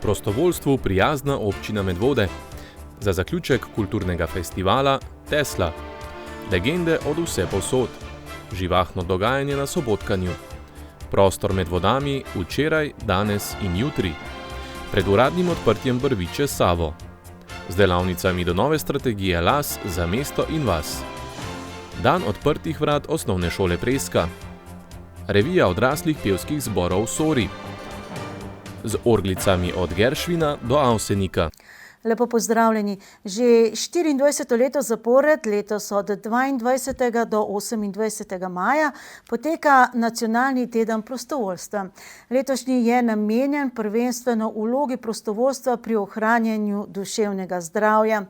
Prostovoljstvu prijazna občina Medvode. Za zaključek kulturnega festivala Tesla. Legende od vsepovsod. Živahno dogajanje na Sobotkanju. Prostor med vodami včeraj, danes in jutri. Pred uradnim odprtjem vrviče Savo. Z delavnicami do nove strategije las za mesto in vas. Dan odprtih vrat osnovne šole Preska. Revija odraslih pevskih zborov Sori. Z orglicami od Geršvina do Avsenika. Lepo pozdravljeni. Že 24. leto zapored, letos od 22. do 28. maja, poteka Nacionalni teden prostovoljstva. Letošnji je namenjen prvenstveno vlogi prostovoljstva pri ohranjanju duševnega zdravja.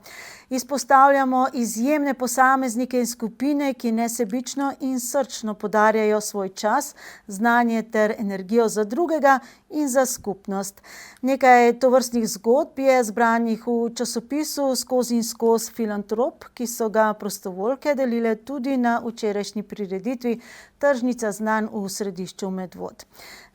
Izpostavljamo izjemne posameznike in skupine, ki nesebično in srčno podarjajo svoj čas, znanje ter energijo za drugega in za skupnost. Nekaj tovrstnih zgodb je zbranih v časopisu Skozi in skozi Filantrop, ki so ga prostovoljke delile tudi na včerajšnji prireditvi Tržnica znanj v središču Medvod.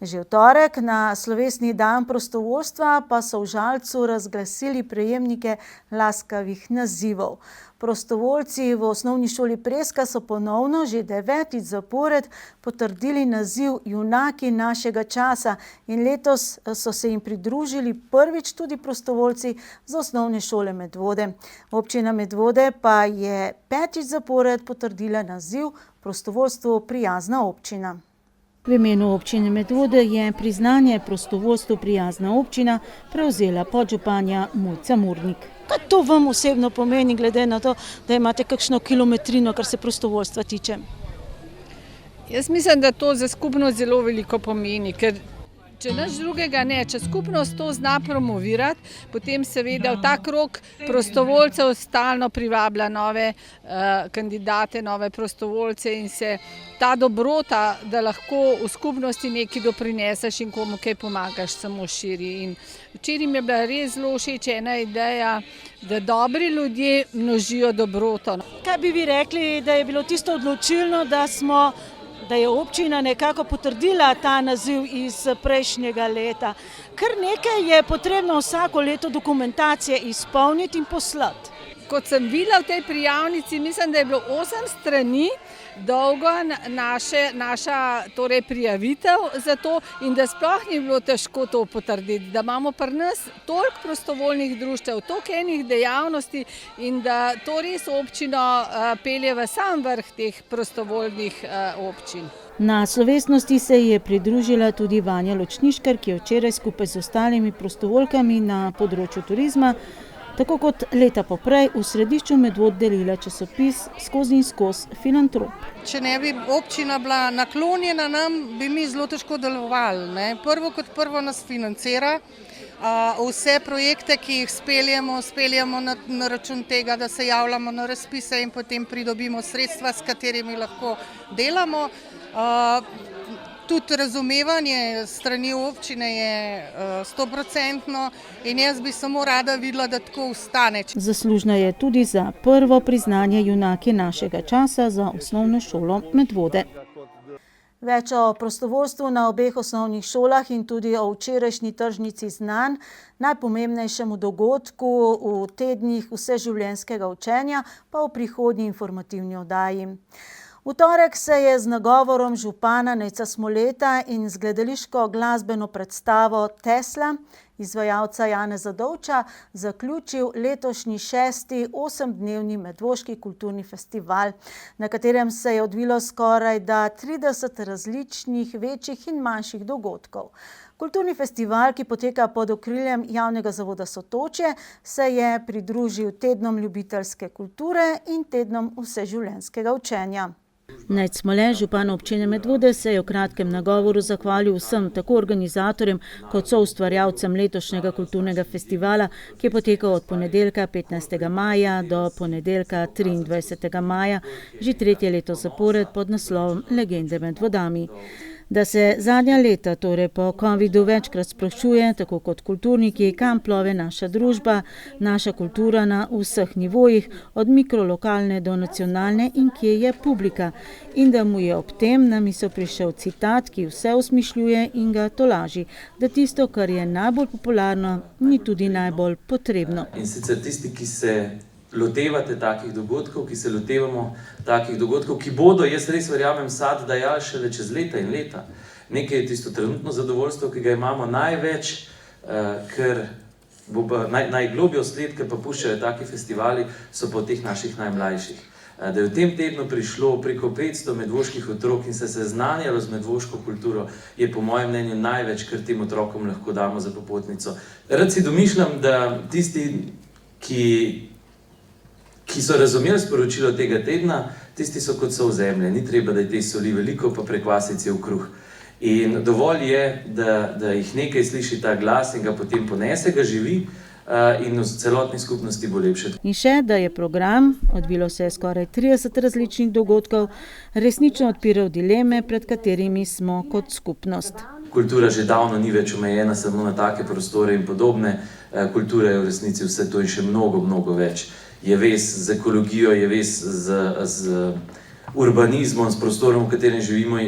Že v torek na slovesni dan prostovoljstva pa so v Žalcu razglasili prejemnike laskavih nazivov. Prostovoljci v osnovni šoli Preska so ponovno že 9. zapored potrdili naziv Junaki našega časa in letos so se jim pridružili prvič tudi prostovoljci z osnovne šole Medvode. Občina Medvode pa je 5. zapored potrdila naziv Prostovoljstvu prijazna občina. V imenu občine Medvode je priznanje Prostovoljstvu prijazna občina prevzela podžupanja Mojca Murnik. Kaj to vam osebno pomeni, glede na to, da imate kakšno kilometrino, kar se prostovoljstva tiče? Jaz mislim, da to za skupnost zelo veliko pomeni, ker če nič drugega ne, če skupnost to zna promovirati, potem seveda v ta krog prostovoljcev stalno privablja nove kandidate, nove prostovoljce in se ta dobrota, da lahko v skupnosti nekaj doprineseš in komu kaj pomagaš, samo širi. In včeraj mi je bila res zelo všeč ena ideja, da dobri ljudje množijo dobroto. Kaj bi vi rekli, da je bilo tisto odločilno, da je občina nekako potrdila ta naziv iz prejšnjega leta? Kar nekaj je potrebno vsako leto dokumentacije izpolniti in poslati. Kot sem videla v tej prijavnici, mislim, da je bilo 8 strani dolgo naša torej prijavitev za to in da sploh ni bilo težko to potrditi, da imamo pri nas toliko prostovoljnih društev, toliko enih dejavnosti in da to res občino pelje v sam vrh teh prostovoljnih občin. Na slovesnosti se je pridružila tudi Vanja Ločniškar, ki je včeraj skupaj z ostalimi prostovoljkami na področju turizma tako kot leta poprej v središču Medvod delila časopis Skozi in skozi Filantrop. Če ne bi občina bila naklonjena nam, bi mi zelo težko delovali, ne? Prvo kot prvo nas financira. Vse projekte, ki jih speljemo na račun tega, da se javljamo na razpise in potem pridobimo sredstva, s katerimi lahko delamo. Tudi razumevanje strani občine je 100% in jaz bi samo rada videla, da tako ostane. Zaslužna je tudi za prvo priznanje Junaki našega časa za osnovno šolo Medvode. Več o prostovoljstvu na obeh osnovnih šolah in tudi o včerajšnji tržnici znanj, najpomembnejšemu dogodku v tednih vseživljenjskega učenja, pa v prihodnji informativni oddaji. V torek se je z nagovorom župana Nejca Smoleta in z gledališko glasbeno predstavo Tesla, izvajalca Janeza Dovča, zaključil letošnji 6. 8-dnevni Medvoški kulturni festival, na katerem se je odvilo skoraj 30 različnih večjih in manjših dogodkov. Kulturni festival, ki poteka pod okriljem Javnega zavoda Sotočje, se je pridružil tednom ljubiteljske kulture in tednom vseživljenjskega učenja. Nejc Smole, župan občine Medvode, se je v kratkem nagovoru zahvalil vsem, tako organizatorjem kot soustvarjalcem letošnjega kulturnega festivala, ki je potekal od ponedeljka 15. maja do ponedeljka 23. maja, že 3. leto zapored pod naslovom Legende med vodami. Da se zadnja leta, torej po covidu, večkrat sprašuje, tako kot kulturniki, kam plove naša družba, naša kultura na vseh nivojih, od mikrolokalne do nacionalne in kje je publika. In da mu je ob tem na misel prišel citat, ki vse osmišljuje in ga tolaži, da tisto, kar je najbolj popularno, ni tudi najbolj potrebno. In sicer tisti, ki se lotevate takih dogodkov, ki se lotevamo takih dogodkov, ki bodo, jaz res verjamem, sad dajali šele čez leta in leta. Nekaj je tisto trenutno zadovoljstvo, ki ga imamo največ, ker bo pa najglobljo sled, ker pa puščajo taki festivali, so pa teh naših najmlajših. Da je v tem tednu prišlo preko 500 medvoških otrok in se seznanjalo z medvoško kulturo, je po mojem mnenju največ, kar tem otrokom lahko damo za popotnico. Rad si domišljam, da tisti, ki so razumeli sporočilo tega tedna, tisti so kot sol zemlje, ni treba, da je te soli veliko, pa prekvasiti cel kruh. In dovolj je, da jih nekaj sliši ta glas in ga potem ponese, ga živi in v celotni skupnosti bo lepše. In še, da je program, odvilo se je skoraj 30 različnih dogodkov, resnično odpiral dileme, pred katerimi smo kot skupnost. Kultura že davno ni več omejena samo na take prostore in podobne. Kultura je v resnici vse to in še mnogo, mnogo več. Je vez z ekologijo, je vez z urbanizmom, s prostorom, v katerem živimo,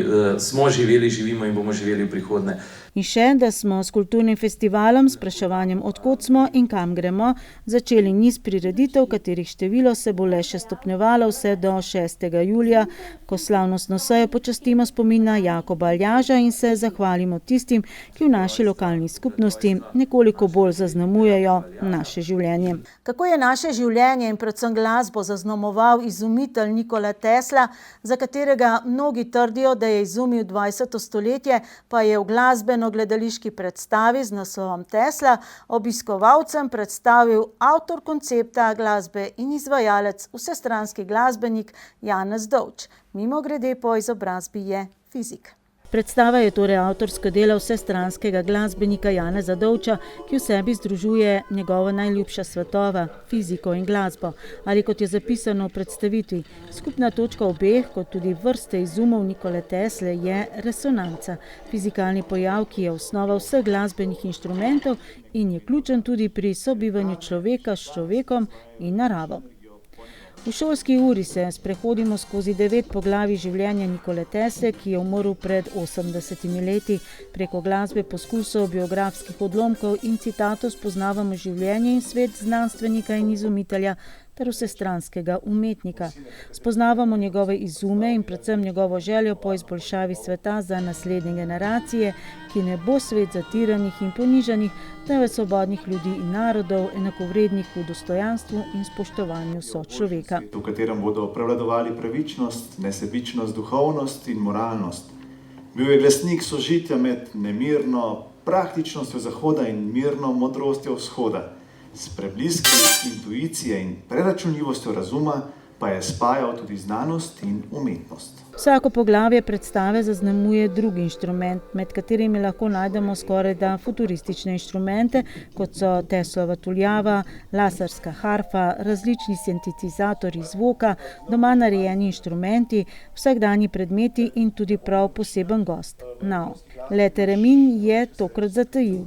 smo živeli, živimo in bomo živeli v prihodnje. In še, da smo s kulturnim festivalom, s spraševanjem, odkot smo in kam gremo, začeli niz prireditev, katerih število se bo le še stopnjevalo vse do 6. julija, ko slavnostno sejo počastimo spomin na Jakoba Aljaža in se zahvalimo tistim, ki v naši lokalni skupnosti nekoliko bolj zaznamujejo naše življenje. Kako je naše življenje in predvsem glasbo zaznamoval izumitelj Nikola Tesla, za katerega mnogi trdijo, da je izumil 20. stoletje, pa je v glasbeno-gledališki predstavi z naslovom Tesla obiskovalcem predstavil avtor koncepta glasbe in izvajalec, vsestranski glasbenik Janez Dovč. Mimogrede, po izobrazbi je fizik. Predstava je torej avtorsko delo vsestranskega glasbenika Janeza Dovča, ki v sebi združuje njegova najljubša svetova, fiziko in glasbo. Ali kot je zapisano v predstavitvi, skupna točka obeh, kot tudi vrste izumov Nikole Tesle, je resonanca. Fizikalni pojav, ki je osnova vseh glasbenih inštrumentov in je ključen tudi pri sobivanju človeka s človekom in naravo. V šolski uri se sprehodimo skozi 9 poglavij življenja Nikole Tesle, ki je umrl pred 80 leti. Preko glasbe, poskusov, biografskih odlomkov in citatov spoznavamo življenje in svet znanstvenika in izumitelja ter vsestranskega umetnika. Spoznavamo njegove izume in predvsem njegovo željo po izboljšavi sveta za naslednje generacije, ki ne bo svet zatiranih in ponižanih, temveč svobodnih ljudi in narodov, enakovrednih v dostojanstvu in spoštovanju sočloveka. V katerem bodo prevladovali pravičnost, nesebičnost, duhovnost in moralnost. Bil je glasnik sožitja med nemirno praktičnostjo Zahoda in mirno modrostjo Vzhoda. S prebliski intuicije in preračunljivostjo razuma pa je spajal tudi znanost in umetnost. Vsako poglavje predstave zaznamuje drugi inštrument, med katerimi lahko najdemo skorajda futuristične inštrumente, kot so Teslova tuljava, laserska harfa, različni sintetizatorji zvoka, doma narejeni inštrumenti, vsakdanji predmeti in tudi prav poseben gost. No, le Teremin je tokrat zatajil.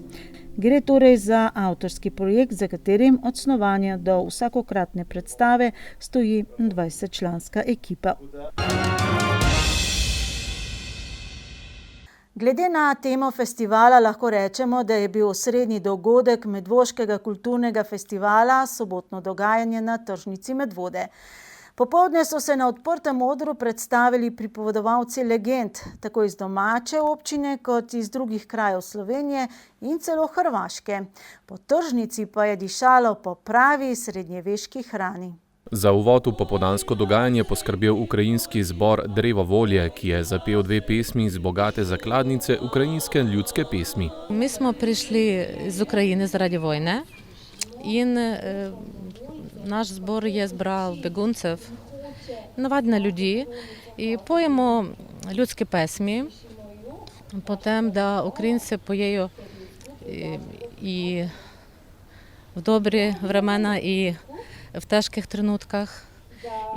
Gre torej za avtorski projekt, za katerim od snovanja do vsakokratne predstave stoji 20-članska ekipa. Glede na temo festivala lahko rečemo, da je bil osrednji dogodek Medvoškega kulturnega festivala sobotno dogajanje na tržnici Medvode. Popoldne so se na odprtem odru predstavili pripovedovalci legend, tako iz domače občine kot iz drugih krajev Slovenije in celo Hrvaške. Po tržnici pa je dišalo po pravi srednjeveški hrani. Za uvod v popoldansko dogajanje poskrbel ukrajinski zbor Drevo volje, ki je zapel 2 pesmi iz bogate zakladnice ukrajinske ljudske pesmi. Mi smo prišli iz Ukrajine zaradi vojne in naš zbor je zbral beguncev, navadne ljudi, in pojemo ljudske pesmi, potem da Ukrajinci pojejo i v dobre vremena i v težkih trenutkah.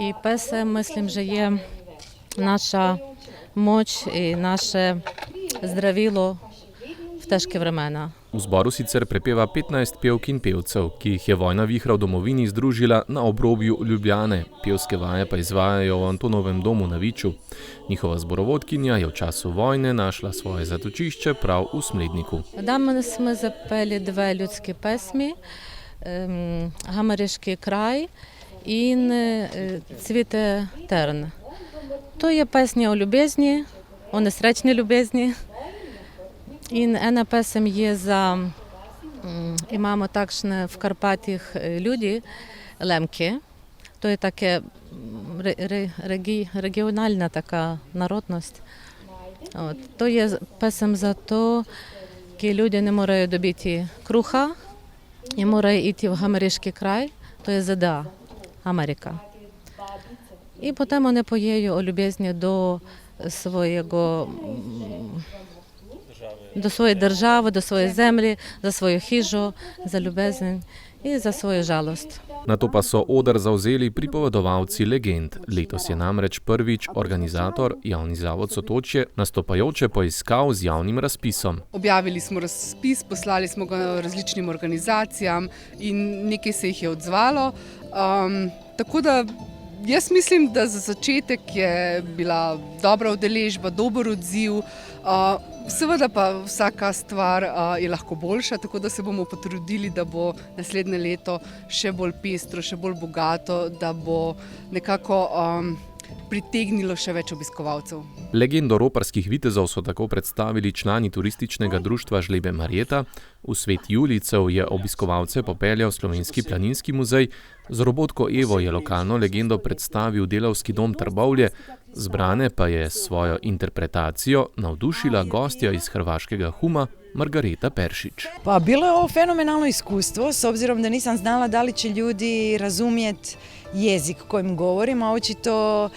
I pesem, mislim, že je naša moč in naše zdravilo v težke vremena. V zboru sicer prepeva 15 pevk in pevcev, ki jih je vojna vihra v domovini združila na obrobju Ljubljane. Pevske vaje pa izvajajo v Antonovem domu na Viču. Njihova zborovodkinja je v času vojne našla svoje zatočišče prav v Smledniku. Danes smo zapeli dve ljudske pesmi, Hamariški kraj in Cvete trn. To je pesnja o ljubezni, o nesrečni ljubezni. In ena pesem je imamo takšne v Karpatih ljudi, lemke. To je take regionalna taka narodnost. To je pesem zato, ki ljudje ne morejo dobiti kruha in morajo iti v Hamariški kraj, to je ZDA, Amerika. In potem oni pojejo o ljubezni do svoje države, do svoje zemlje, za svojo hižo, za ljubezen in za svojo žalost. Nato pa so oder zavzeli pripovedovalci legend. Letos je namreč prvič organizator, javni zavod Sotočje, nastopajoče poiskal z javnim razpisom. Objavili smo razpis, poslali smo ga različnim organizacijam in nekaj se jih je odzvalo. Tako da jaz mislim, da za začetek je bila dobra udeležba, dober odziv. Seveda pa vsaka stvar je lahko boljša, tako da se bomo potrudili, da bo naslednje leto še bolj pestro, še bolj bogato, da bo nekako pritegnilo še več obiskovalcev. Legendo roparskih vitezov so tako predstavili člani turističnega društva Žlebe Marjeta. V svet Julijcev je obiskovalce popeljal Slovenski planinski muzej. Z robotko Evo je lokalno legendo predstavil Delavski dom Trbovlje, zbrane pa je svojo interpretacijo navdušila gostja iz hrvaškega Huma, Margareta Peršić. Pa bilo je ovo fenomenalno iskustvo, s obzirom da nisam znala da li će ljudi razumjeti jezik kojim govorim, a očito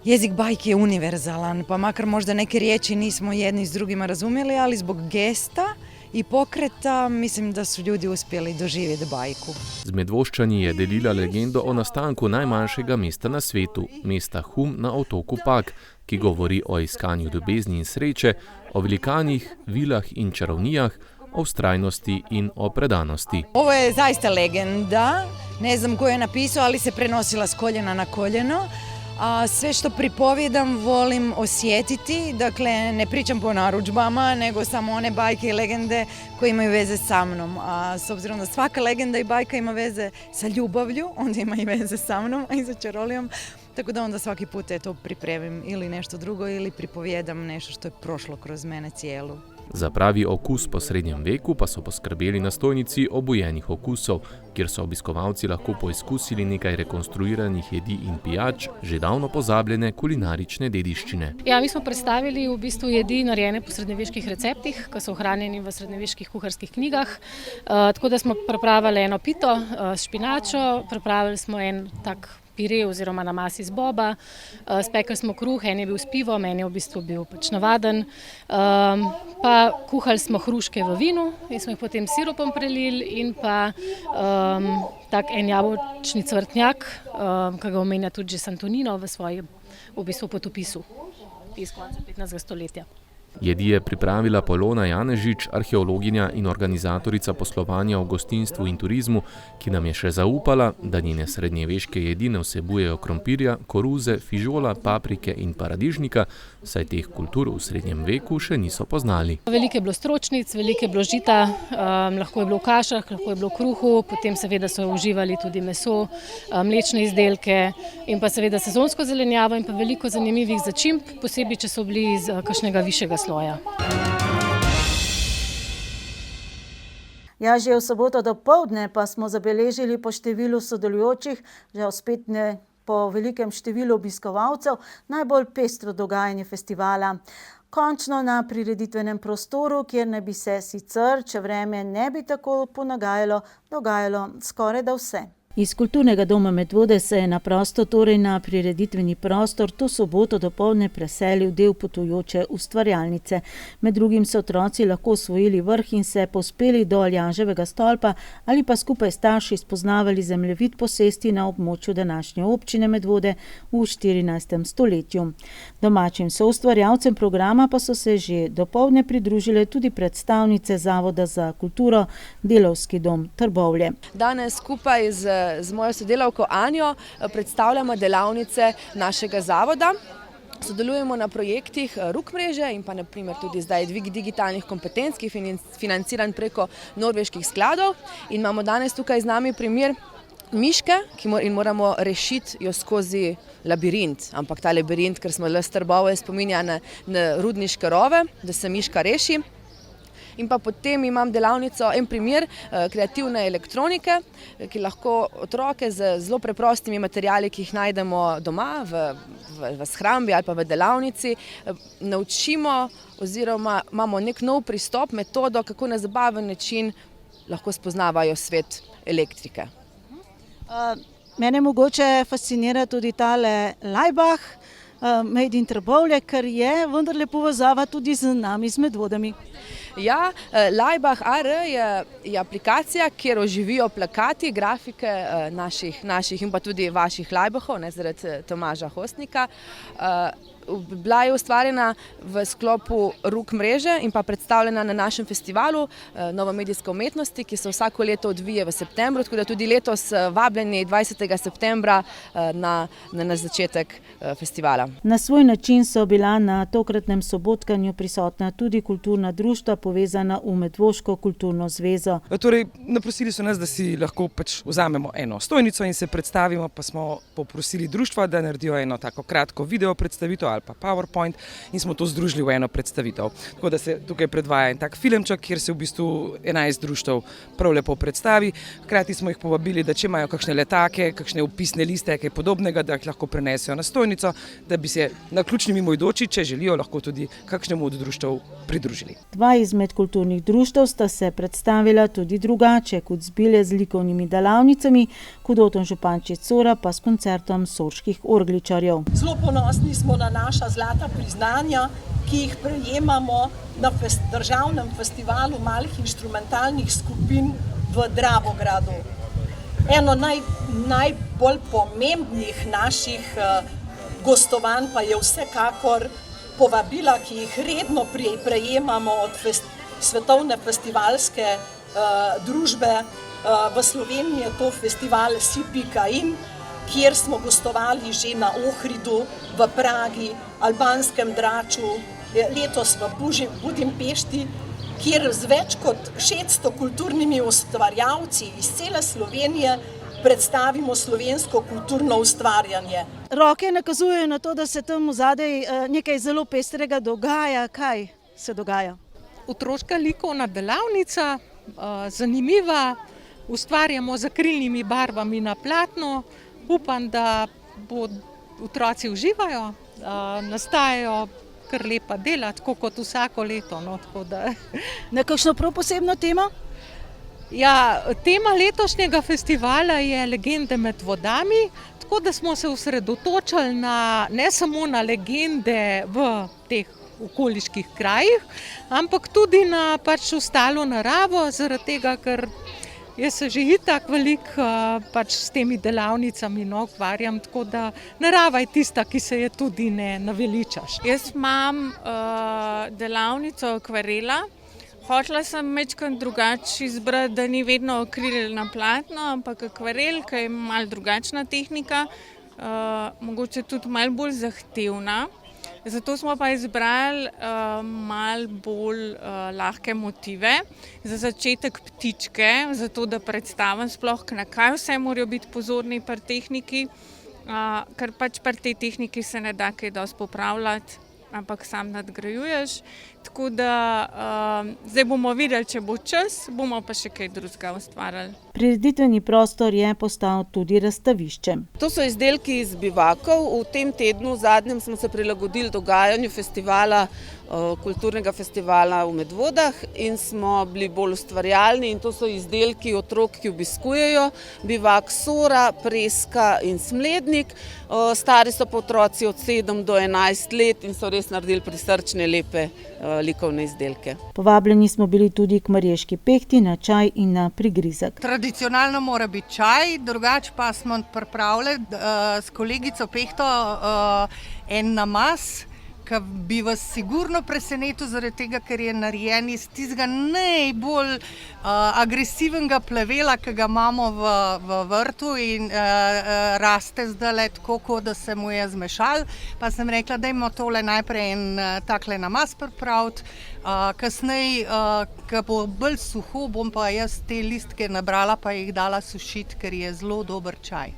jezik bajke je univerzalan, pa makar možda neke riječi nismo jedni s drugima razumjeli, ali zbog gesta i pokreta mislim da su ljudi uspjeli doživjeti bajku. Z Medvoščani je delila legendo o nastanku najmanjšega mesta na svetu, mesta Hum na otoku Pag, ki govori o iskanju ljubezni in sreče, o velikanih, vilah in čarovnijah, o vztrajnosti in o predanosti. Ovo je zaista legenda, ne znam ko je napisao, ali se prenosila s koljena na koljeno. A sve što pripovjedam volim osjetiti, dakle ne pričam po narudžbama, nego samo one bajke i legende koje imaju veze sa mnom. A s obzirom da svaka legenda i bajka ima veze sa ljubavlju, onda ima i veze sa mnom, a i sa čarolijom. Tako da onda svaki put to pripremim ili nešto drugo ili pripovjedam nešto što je prošlo kroz mene cijelu. Za pravi okus po srednjem veku pa so poskrbeli na stojnici obujenih okusov, kjer so obiskovalci lahko poizkusili nekaj rekonstruiranih jedi in pijač, že davno pozabljene kulinarične dediščine. Ja, mi smo predstavili v bistvu jedi narejene po srednjeveških receptih, ki so ohranjeni v srednjeveških kuharskih knjigah. Tako da smo pripravili eno pito s špinačo, pripravili smo en tak pire oziroma namaz iz boba, spekli smo kruh, en je bil s pivom, en je v bistvu bil pač navaden, pa kuhali smo hruške v vinu in smo jih potem s sirupom prelili in pa tak en jabolčni cvrtnjak, ki ga omenja tudi že Santonino v svojem v bistvu potopisu iz konca 15. stoletja. Jedi je pripravila Polona Janežič, arheologinja in organizatorica poslovanja v gostinstvu in turizmu, ki nam je še zaupala, da njene srednjeveške jedi ne vsebujejo krompirja, koruze, fižola, paprike in paradižnika, saj teh kultur v srednjem veku še niso poznali. Veliko je bilo stročnic, veliko je bilo žita, lahko je bilo v kašah, lahko je bilo v kruhu, potem seveda so uživali tudi meso, mlečne izdelke in pa seveda sezonsko zelenjavo in pa veliko zanimivih začimb, posebej če so bili iz kakšnega višjega sloja. Ja, že v soboto dopoldne pa smo zabeležili po številu sodelujočih, že spet ne po velikem številu obiskovalcev, najbolj pestro dogajanje festivala. Končno na prireditvenem prostoru, kjer ne bi se sicer, če vreme ne bi tako ponagajalo, dogajalo skoraj da vse. Iz Kulturnega doma Medvode se je na prosto, torej na prireditveni prostor, to soboto dopoldne preselil del potujoče ustvarjalnice. Med drugim so otroci lahko osvojili vrh in se povzpeli do Aljaževega stolpa ali pa skupaj s starši spoznavali zemljevid posesti na območju današnje občine Medvode v 14. stoletju. Domačim soustvarjalcem programa pa so se že dopoldne pridružile tudi predstavnice Zavoda za kulturo Delavski dom Trbovlje. Danes skupaj z mojo sodelavko Anjo predstavljamo delavnice našega zavoda. Sodelujemo na projektih RUK mreže in pa naprimer tudi zdaj dvig digitalnih kompetenc, ki je financiran preko norveških skladov. In imamo danes tukaj z nami primer miške, in moramo rešiti jo skozi labirint. Ampak ta labirint, ker smo le s Trbove, spominja na rudniške rove, da se miška reši. In pa potem imam delavnico, en primer kreativne elektronike, ki lahko otroke z zelo preprostimi materijali, ki jih najdemo doma, v shrambi ali pa v delavnici, naučimo oziroma imamo nek nov pristop, metodo, kako na zabaven način lahko spoznavajo svet elektrike. Mene mogoče fascinira tudi tale Laibach, Made in Trbovlje, ker je vendarle povezava tudi z nami, z Medvodami. Ja, Laibach AR je aplikacija, kjer oživijo plakati, grafike naših in pa tudi vaših Laibachov, zaradi Tomaža Hostnika. Bila je ustvarjena v sklopu RUK mreže in pa predstavljena na našem festivalu novomedijske umetnosti, ki se vsako leto odvije v septembru, tako da tudi letos vabljeni 20. septembra na začetek festivala. Na svoj način so bila na tokratnem sobotkanju prisotna tudi kulturna društva, povezana v Medvoško kulturno zvezo. Torej, naprosili so nas, da si lahko vzamemo eno stojnico in se predstavimo, pa smo poprosili društva, da naredijo eno tako kratko video predstavitev ali pa PowerPoint in smo to združili v eno predstavitev. Tako da se tukaj predvaja en tak filmček, kjer se v bistvu 11 društev prav lepo predstavi. Hkrati smo jih povabili, da če imajo kakšne letake, kakšne opisne liste, kaj podobnega, da jih lahko prenesejo na stojnico, da bi se naključni mimoidoči, če želijo, lahko tudi kakšnemu od društev pridružili. Dva izmed kulturnih društev sta se predstavila tudi drugače, kot zbile z likovnimi delavnicami, Kudoton Župančič Sora pa s koncertom sorških orgličarjev. Zelo ponosni smo na naša zlata priznanja, ki jih prejemamo na državnem festivalu malih inštrumentalnih skupin v Dravogradu. Eno najbolj pomembnih naših gostovanj pa je vsekakor povabila, ki jih redno prejemamo od svetovne festivalske družbe. V Sloveniji je to festival Si.in, kjer smo gostovali že na Ohridu, v Pragi, albanskem Draču, letos v Budimpešti, kjer z več kot 600 kulturnimi ustvarjalci iz cele Slovenije predstavimo slovensko kulturno ustvarjanje. Roke nakazujejo na to, da se tam zadaj nekaj zelo pestrega dogaja. Kaj se dogaja? Otroška likovna delavnica, zanimiva, ustvarjamo z akrilnimi barvami na platnu. Upam, da otroci uživajo, nastajajo kar lepa dela, tako kot vsako leto. Na kakšno prav posebno temo? Ja, tema letošnjega festivala je Legende med vodami, tako da smo se osredotočili ne samo na legende v teh okoliških krajih, ampak tudi na ostalo naravo, zaradi tega, ker jaz se že itak veliko s temi delavnicami ukvarjam, tako da narava je tista, ki se je tudi ne naveličaš. Jaz imam delavnico akvarela. Hotela sem majčkeno drugače izbrati, da ni vedno akril na platno, ampak akvarel, ki je malo drugačna tehnika, mogoče tudi malo bolj zahtevna. Zato smo pa izbrali malo bolj lahke motive. Za začetek ptičke, zato da predstavim sploh, na kaj vse morajo biti pozorni pri tehniki, ker pri tej tehniki se ne da kaj dosti popravljati, ampak sam nadgrajuješ. Tako da zdaj bomo videli, če bo čas, bomo pa še kaj drugega ustvarjali. Prireditveni prostor je postal tudi razstavišče. To so izdelki iz bivakov. V tem tednu zadnjem smo se prilagodili dogajanju festivala kulturnega festivala v Medvodah in smo bili bolj ustvarjalni in to so izdelki otrok, ki obiskujejo bivak Sora, Preska in Smlednik. Stari so pa otroci od 7 do 11 let in so res naredili prisrčne, lepe likovne izdelke. Povabljeni smo bili tudi k Marješki pehti na čaj in na prigrizek. Tradicionalno mora biti čaj, drugače pa smo pripravili s kolegico Pehto en namaz, ki bi vas sigurno presenetil zaradi tega, ker je narejen iz tistega najbolj agresivnega plevela, ki ga imamo v vrtu in raste zdajle tako, kot da se mu je zmešal. Pa sem rekla, dajmo tole najprej en takle namaz pripraviti, kasneje, ko bo bolj suho, bom pa jaz te listke nabrala pa jih dala sušiti, ker je zelo dober čaj.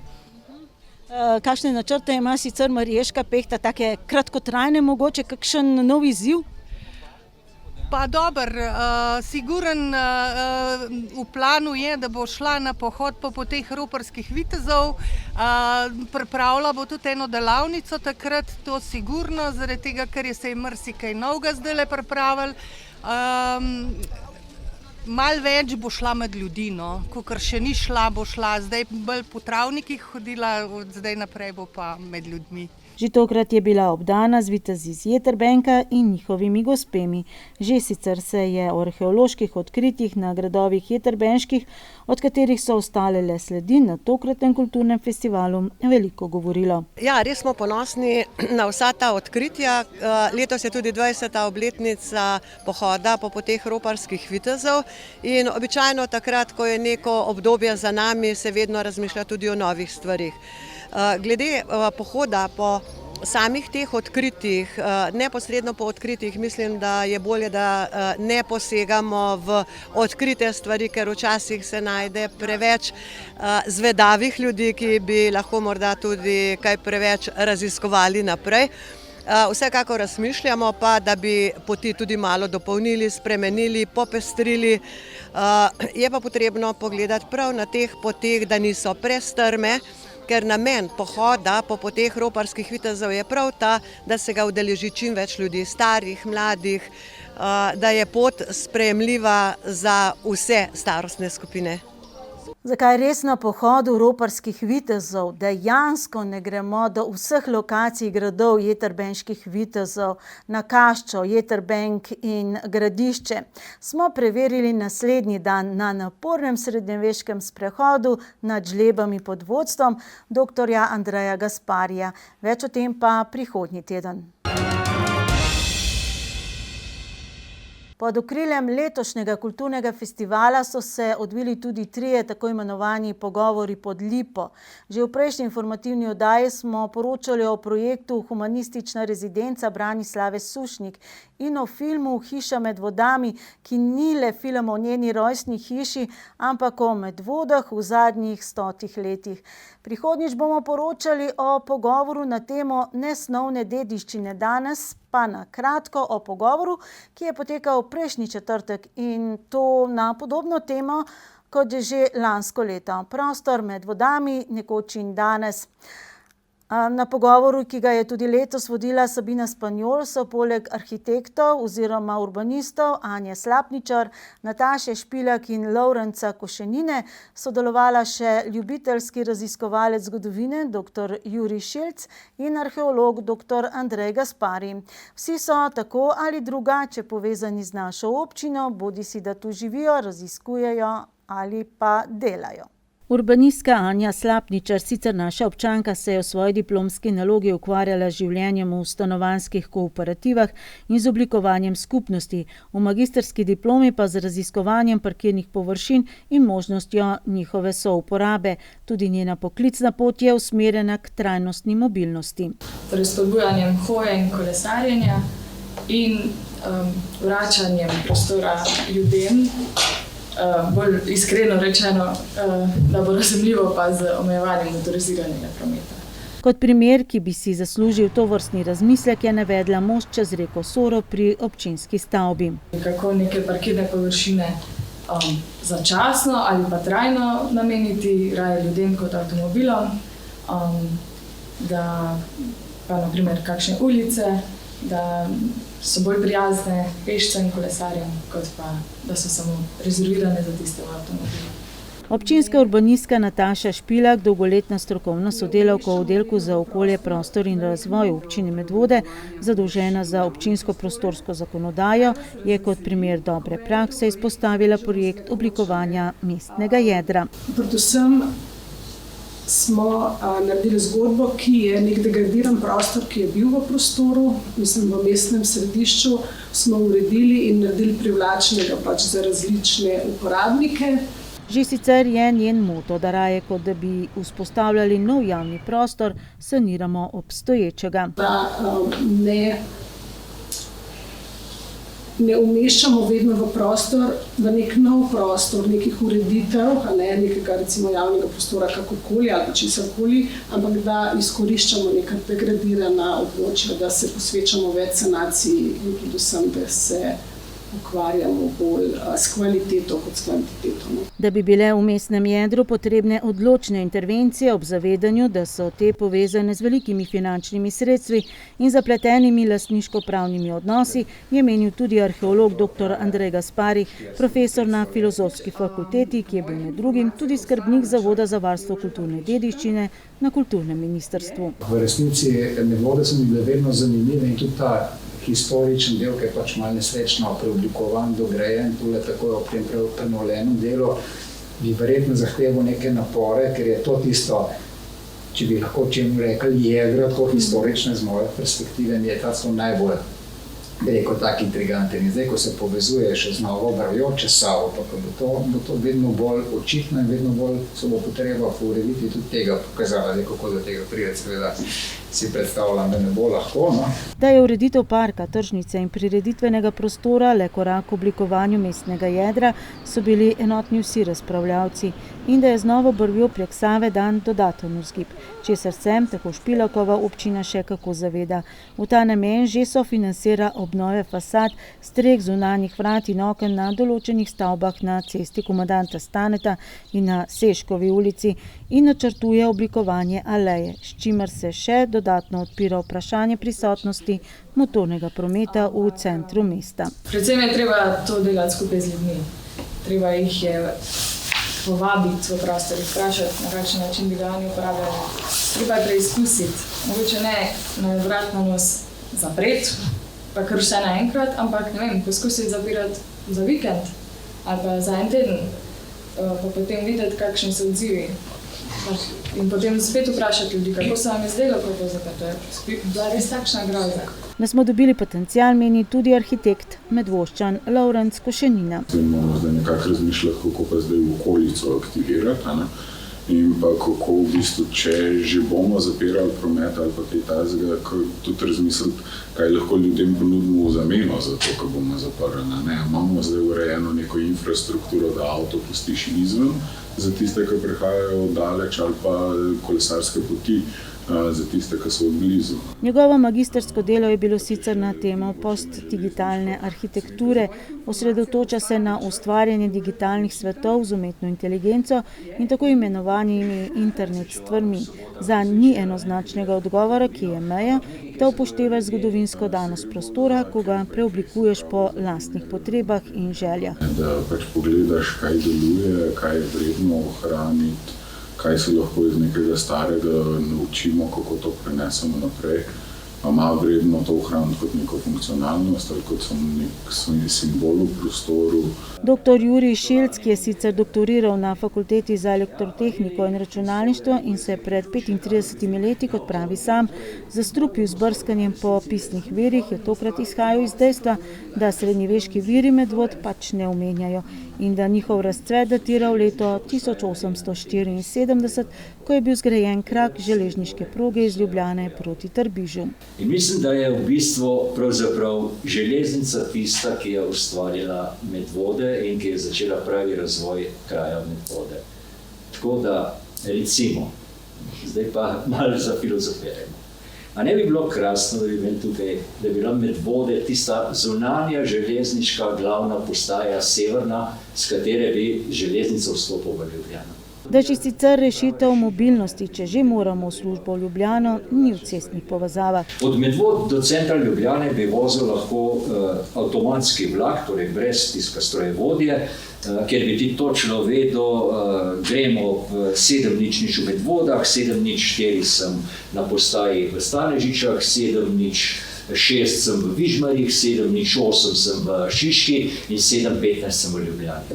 Kakšne načrte ima sicer Marješka pehta, take kratkotrajne mogoče, kakšen nov izziv? Pa dobro, siguren v planu je, da bo šla na pohod po poteh roparskih vitezov, pripravila bo tudi eno delavnico takrat, to sigurno, zaradi tega, ker je se je marsikaj novega zdajle pripravil. Malo več bo šla med ljudi, no, kakor še ni šla, bo šla, zdaj bolj po travnikih hodila, od zdaj naprej bo pa med ljudmi. Že tokrat je bila obdana z vitezi iz Jetrbenka in njihovimi gospemi. Že sicer se je o arheoloških odkritjih na gradovih Jetrbenških, od katerih so ostale le sledi, na tokratnem kulturnem festivalu veliko govorilo. Ja, res smo ponosni na vsa ta odkritja. Letos je tudi 20. obletnica pohoda po poteh roparskih vitezov in običajno takrat, ko je neko obdobje za nami, se vedno razmišlja tudi o novih stvarih. Glede pohoda po samih teh odkritjih, neposredno po odkritjih, mislim, da je bolje, da ne posegamo v odkrite stvari, ker včasih se najde preveč zvedavih ljudi, ki bi lahko morda tudi kaj preveč raziskovali naprej. Vsekakor razmišljamo pa, da bi poti tudi malo dopolnili, spremenili, popestrili. Je pa potrebno pogledati prav na teh poteh, da niso prestrme, ker namen pohoda po poteh roparskih vitezov je prav ta, da se ga udeleži čim več ljudi, starih, mladih, da je pot sprejemljiva za vse starostne skupine. Zakaj res na pohodu roparskih vitezov dejansko ne gremo do vseh lokacij gradov Jetrbenških vitezov, na Kaščo, Jetrbenk in Gradišče, smo preverili naslednji dan na napornem srednjeveškem sprehodu nad žlebami pod vodstvom dr. Andreja Gasparija. Več o tem pa prihodnji teden. Pod okriljem letošnjega kulturnega festivala so se odvili tudi 3 tako imenovani pogovori pod lipo. Že v prejšnji informativni oddaji smo poročali o projektu Humanistična rezidenca Branislave Sušnik in o filmu Hiša med vodami, ki ni le film o njeni rojstni hiši, ampak o Medvodah v zadnjih 100 letih. Prihodnjič bomo poročali o pogovoru na temo nesnovne dediščine, danes pa na kratko o pogovoru, ki je potekal prejšnji četrtek in to na podobno temo kot že lansko leto. Prostor med vodami, nekoč in danes. Na pogovoru, ki ga je tudi letos vodila Sabina Spanjol, so poleg arhitektov oziroma urbanistov Anje Slapničar, Nataše Špilak in Lovrenca Košenine sodelovala še ljubiteljski raziskovalec zgodovine dr. Jurij Šilc in arheolog dr. Andrej Gaspari. Vsi so tako ali drugače povezani z našo občino, bodisi da tu živijo, raziskujejo ali pa delajo. Urbanistka Anja Slapničar, sicer naša občanka, se je v svoji diplomski nalogi ukvarjala z življenjem v stanovanjskih kooperativah in z oblikovanjem skupnosti, v magistrski diplomi pa z raziskovanjem parkirnih površin in možnostjo njihove souporabe. Tudi njena poklicna pot je usmerjena k trajnostni mobilnosti. Torej spodbujanjem hoje in kolesarjenja in vračanjem prostora ljudem, bolj iskreno rečeno, da bo razumljivo pa z omejevanjem motoriziranega prometa. Kot primer, ki bi si zaslužil tovrstni razmislek, je navedla most čez reko Soro pri občinski stavbi. Kako neke parkirne površine začasno ali pa trajno nameniti raje ljudem kot avtomobilom, da pa na primer kakšne ulice da so bolj prijazne pešcem in kolesarjem, kot pa da so samo rezervirane za tiste avtomobile. Občinska urbanistka Nataša Špilak, dolgoletna strokovna sodelavka v oddelku za okolje, prostor in razvoj občine Medvode, zadolžena za občinsko prostorsko zakonodajo, je kot primer dobre prakse izpostavila projekt oblikovanja mestnega jedra. Predvsem smo naredili zgodbo, ki je nek degradiran prostor, ki je bil v prostoru, mislim v mestnem središču, smo uredili in naredili privlačnega za različne uporabnike. Že sicer je njen moto, da raje kot da bi vzpostavljali nov javni prostor, saniramo obstoječega. Da ne umeščamo vedno v prostor, v nek nov prostor, nekih ureditev, nekega recimo javnega prostora kakorkoli ali česarkoli, ampak da izkoriščamo neka degradirana območja, da se posvečamo več sanaciji in predvsem, da se ukvarjamo bolj s kvaliteto kot s kvantiteto. Da bi bile v mestnem jedru potrebne odločne intervencije ob zavedanju, da so te povezane z velikimi finančnimi sredstvi in zapletenimi lastniško-pravnimi odnosi, je menil tudi arheolog dr. Andrej Gaspari, profesor na Filozofski fakulteti, ki je bil med drugim tudi skrbnik Zavoda za varstvo kulturne dediščine na kulturnem ministrstvu. V resnici Medvode so mi bile vedno zanimive in tudi ta historičen del, ki je pač malo nesrečno preoblikovan, dograjen, tule takoj ob tem prenovljenem delu, bi verjetno zahteval neke napore, ker je to tisto, če bi lahko čemu rekli, jedro, tako historične z moje perspektive, mi je ta najbolj, bi rekel, tak intriganten. In zdaj, ko se povezuje še z novo Bravjoče Savo, pa bo to vedno bolj očitno in vedno bolj se bo potreba urediti tudi tega pokazala, kako do tega pride, seveda si predstavljam, da ne bo lahko. No? Da je ureditev parka, tržnice in prireditvenega prostora le korak k oblikovanju mestnega jedra, so bili enotni vsi razpravljavci in da je z novo brvjo prek Save dan dodaten vzgib, česar se tako Špilakova občina še kako zaveda. V ta namen že sofinancira obnove fasad, streh, zunanjih vrat in oken na določenih stavbah na cesti komandanta Staneta in na Seškovi ulici in načrtuje oblikovanje aleje, s čimer se še dodatno odpira vprašanje prisotnosti motornega prometa v centru mesta. Predvsem je treba to delati skupaj z ljudmi. Treba jih je povabiti v prostor, jih vprašati, na kakšen način bi ga oni uporabljali. Treba je preizkusiti, mogoče ne na vrat na nos zapreti, pa kar vse naenkrat, ampak poskusiti zapirati za vikend ali pa za en teden, pa potem videti, kakšni so odzivi. In potem spet vprašati ljudi, kako se vam je zdelo, kako je bila res takšna groza. Da smo dobili potencial, meni tudi arhitekt Medvoščan Lovrenc Košenina. Moramo zdaj nekako razmišljati, kako pa zdaj v okolico aktivirati, in pa kako v bistvu, če že bomo zapirali promet ali pa kaj takega, tudi razmisliti, kaj lahko ljudem ponudimo v zameno za to, ko bomo zaprli. Imamo zdaj urejeno neko infrastrukturo, da avto pustiš izven za tiste, ki prihajajo daleč, ali pa kolesarske poti za tiste, ki so blizu. Njegovo magistrsko delo je bilo sicer na temo postdigitalne arhitekture, osredotoča se na ustvarjanje digitalnih svetov z umetno inteligenco in tako imenovanimi internet stvarmi. Zanj ni enoznačnega odgovora, ki je meja, da upoštevaš zgodovinsko danost prostora, ko ga preoblikuješ po lastnih potrebah in željah. Da pač pogledaš, kaj deluje, kaj je vredno ohraniti, kaj se lahko iz nekega starega naučimo, kako to prenesemo naprej. Ima vredno to ohraniti kot neko funkcionalnost ali kot nek simbol v prostoru. Dr. Jurij Šilc, ki je sicer doktoriral na Fakulteti za elektrotehniko in računalništvo in se pred 35 leti, kot pravi sam, zastrupil z brskanjem po pisnih virih, je tokrat izhajal iz dejstva, da srednjeveški viri Medvod pač ne omenjajo in da njihov razcvet datira v leto 1874, ko je bil zgrajen krak železniške proge iz Ljubljane proti Trbižu. In mislim, da je v bistvu pravzaprav železnica tista, ki je ustvarila Medvode in ki je začela pravi razvoj kraja Medvode. Tako da, recimo, zdaj pa malo zafilozofiramo. A ne bi bilo krasno, da bi imeli tukaj, da bi bila Medvode tista zunanja železniška glavna postaja severna, s katere bi železnica vstopila v Ljubljano. Da že sicer rešitev mobilnosti, če že moramo v službo v Ljubljano, ni v cestnih povezavah. Od Medvod do centra Ljubljane bi vozil lahko avtomatski vlak, torej brez tiska strojevodje, kjer bi ti točno vedel, gremo v 7:00 v Medvodah, 7:04 sem na postaji v Stanežičah, 7:06 sem v Vižmarjih, 7:08 sem v Šiški in 7:15 sem v Ljubljani.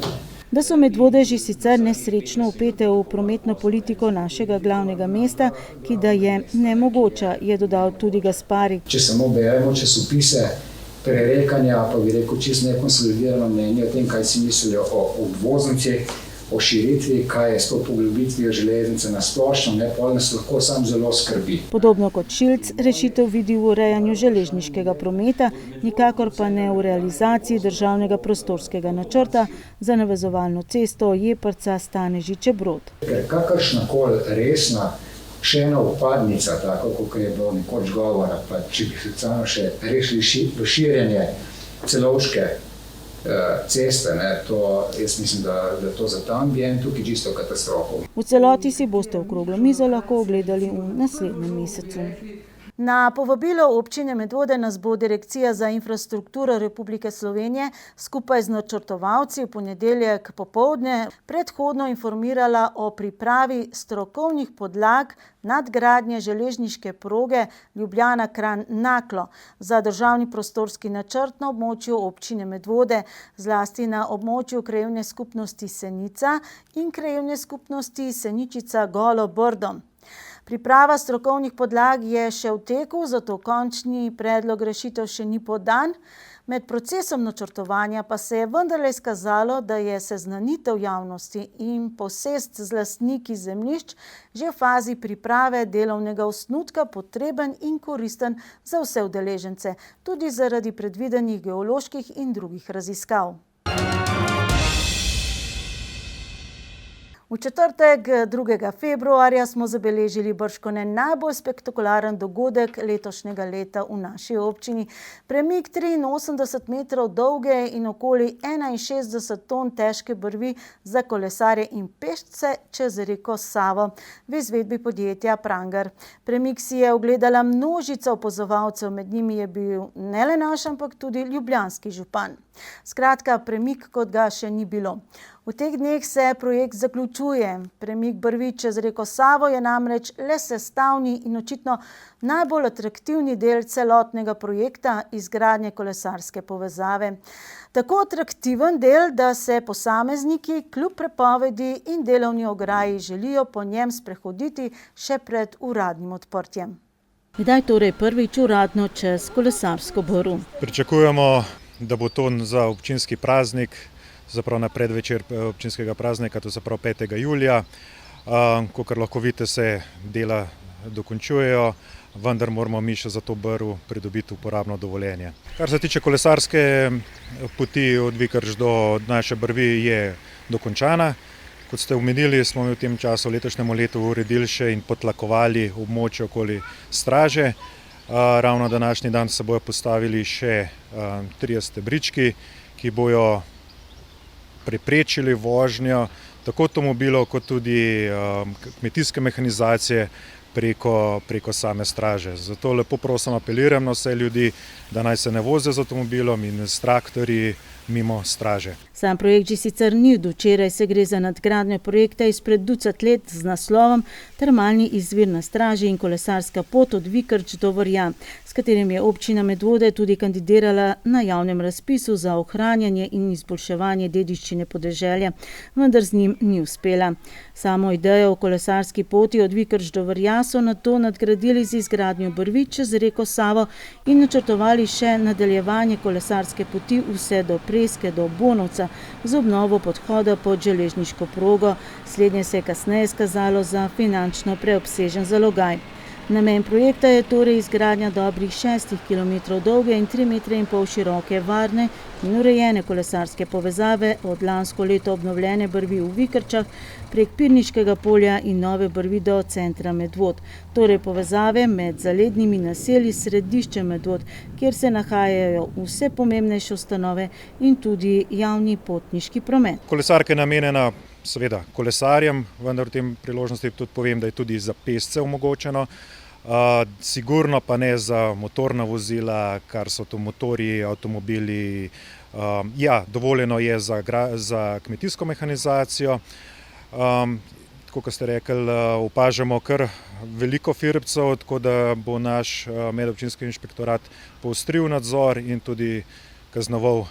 Da so Medvode že sicer nesrečno vpete v prometno politiko našega glavnega mesta, ki da je nemogoča, je dodal tudi Gaspari. Če samo beremo časopise, prerekanja, pa bi rekel čisto nekonsolidirano mnenje o tem, kaj si mislijo o obvoznici, o širitvi, kaj je s to poglobitvijo železnice na splošno, pol nas lahko sam zelo skrbi. Podobno kot Šilc rešitev vidi v urejanju železniškega prometa, nikakor pa ne v realizaciji državnega prostorskega načrta za navezovalno cesto Jeprca-Stanežiče-Brod. Ker kakršnakoli resna še ena upadnica, tako kot je bilo nekoč govora, pa če bi socialno še rešili širjenje celovške ceste, to jaz mislim, da to za ta ambient tukaj čisto katastrofo. V celoti si boste okroglo mizo lahko ogledali v naslednjem mesecu. Na povabilo občine Medvode nas bo Direkcija za infrastrukturo Republike Slovenije skupaj z načrtovalci v ponedeljek popoldne predhodno informirala o pripravi strokovnih podlag nadgradnje železniške proge Ljubljana-Kranj-Naklo za državni prostorski načrt na območju občine Medvode, zlasti na območju krajevne skupnosti Senica in krajevne skupnosti Seničica-Golo Brdo. Priprava strokovnih podlag je še v teku, zato končni predlog rešitev še ni podan. Med procesom načrtovanja pa se je vendarle izkazalo, da je seznanitev javnosti in posest z lastniki zemljišč že v fazi priprave delovnega osnutka potreben in koristen za vse udeležence, tudi zaradi predvidenih geoloških in drugih raziskav. V četrtek 2. februarja smo zabeležili bržkone najbolj spektakularen dogodek letošnjega leta v naši občini. Premik 83 metrov dolge in okoli 61 ton težke brvi za kolesarje in pešce čez reko Savo v izvedbi podjetja Pranger. Premik si je ogledala množica opazovalcev, med njimi je bil ne le naš, ampak tudi ljubljanski župan. Skratka, premik kot ga še ni bilo. V teh dneh se projekt zaključuje. Premik brvi čez reko Savo je namreč le sestavni in očitno najbolj atraktivni del celotnega projekta izgradnje kolesarske povezave. Tako atraktiven del, da se posamezniki kljub prepovedi in delovni ograji želijo po njem sprehoditi še pred uradnim odprtjem. Kdaj torej prvič uradno čez kolesarsko brv? Pričakujemo, da bo to za občinski praznik, zaprav na predvečer občinskega praznika, to se pravi 5. julija. Kakor lahko vidite, se dela dokončujejo, vendar moramo mi še za to brv pridobiti uporabno dovoljenje. Kar se tiče kolesarske poti od Vikrč do naše brvi, je dokončana. Kot ste omenili, smo v tem času letošnjemu letu uredili še in potlakovali območje okoli straže. Ravno današnji dan se bojo postavili še 3 stebrički, ki bojo preprečili vožnjo tako avtomobilov kot tudi kmetijske mehanizacije preko same straže. Zato lepo prosim, apeliram na vse ljudi, da naj se ne vozijo z avtomobilom in s traktorji mimo straže. Sam projekt že sicer ni od včeraj, se gre za nadgradnjo projekta izpred ducat let z naslovom Termalni izvir na straži in kolesarska pot od Vikrč do Vrja, s katerim je občina Medvode tudi kandidirala na javnem razpisu za ohranjanje in izboljševanje dediščine podeželja, vendar z njim ni uspela. Samo idejo o kolesarski poti od Vikrč do Vrja so nato nadgradili z izgradnjo brvi čez reko Savo in načrtovali še nadaljevanje kolesarske poti vse do Preske, do Bonovca, z obnovo podhoda pod železniško progo. Slednje se je kasneje skazalo za finančno preobsežen zalogaj. Namen projekta je torej izgradnja dobrih 6 km dolge in 3,5 metra široke, varne in urejene kolesarske povezave od lansko leto obnovljene brvi v Vikrčah prek Pirniškega polja in nove brvi do centra Medvod. Torej povezave med zalednimi naselji s središčem Medvod, kjer se nahajajo vse pomembnejše ustanove in tudi javni potniški promet. Kolesarka je namenjena seveda kolesarjem, vendar v tem priložnosti tudi povem, da je tudi za pešce omogočeno. Sigurno pa ne za motorna vozila, kar so to motorji, avtomobili. Ja, dovoljeno je za kmetijsko mehanizacijo. Tako kot ste rekli, opažamo kar veliko firbcev, tako da bo naš medobčinski inšpektorat poostril nadzor in tudi kaznoval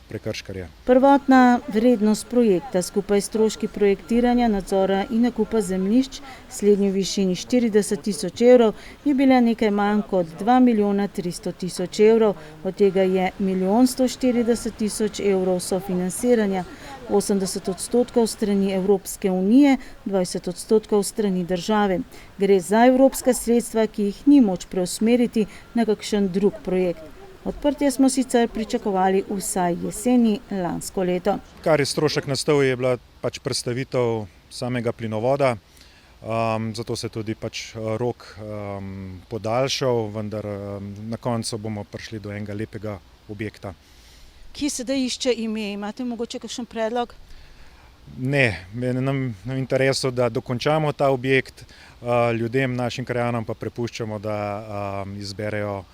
prekrškarje. Prvotna vrednost projekta skupaj s stroški projektiranja, nadzora in nakupa zemljišč, slednji v višini 40 tisoč evrov, je bila nekaj manj kot 2 milijona 300 tisoč evrov, od tega je 1 140 tisoč evrov sofinanciranja, 80% strani Evropske unije, 20% strani države. Gre za evropska sredstva, ki jih ni moč preusmeriti na kakšen drug projekt. Odprtje smo sicer pričakovali vsaj jeseni lansko leto. Kar je strošek nastal, je bila pač predstavitev samega plinovoda, zato se tudi pač rok podaljšal, vendar na koncu bomo prišli do enega lepega objekta. Ki sedaj išče ime, imate mogoče kakšen predlog? Ne, nam je v interesu, da dokončamo ta objekt, ljudem, našim krajanom pa prepuščamo, da izberejo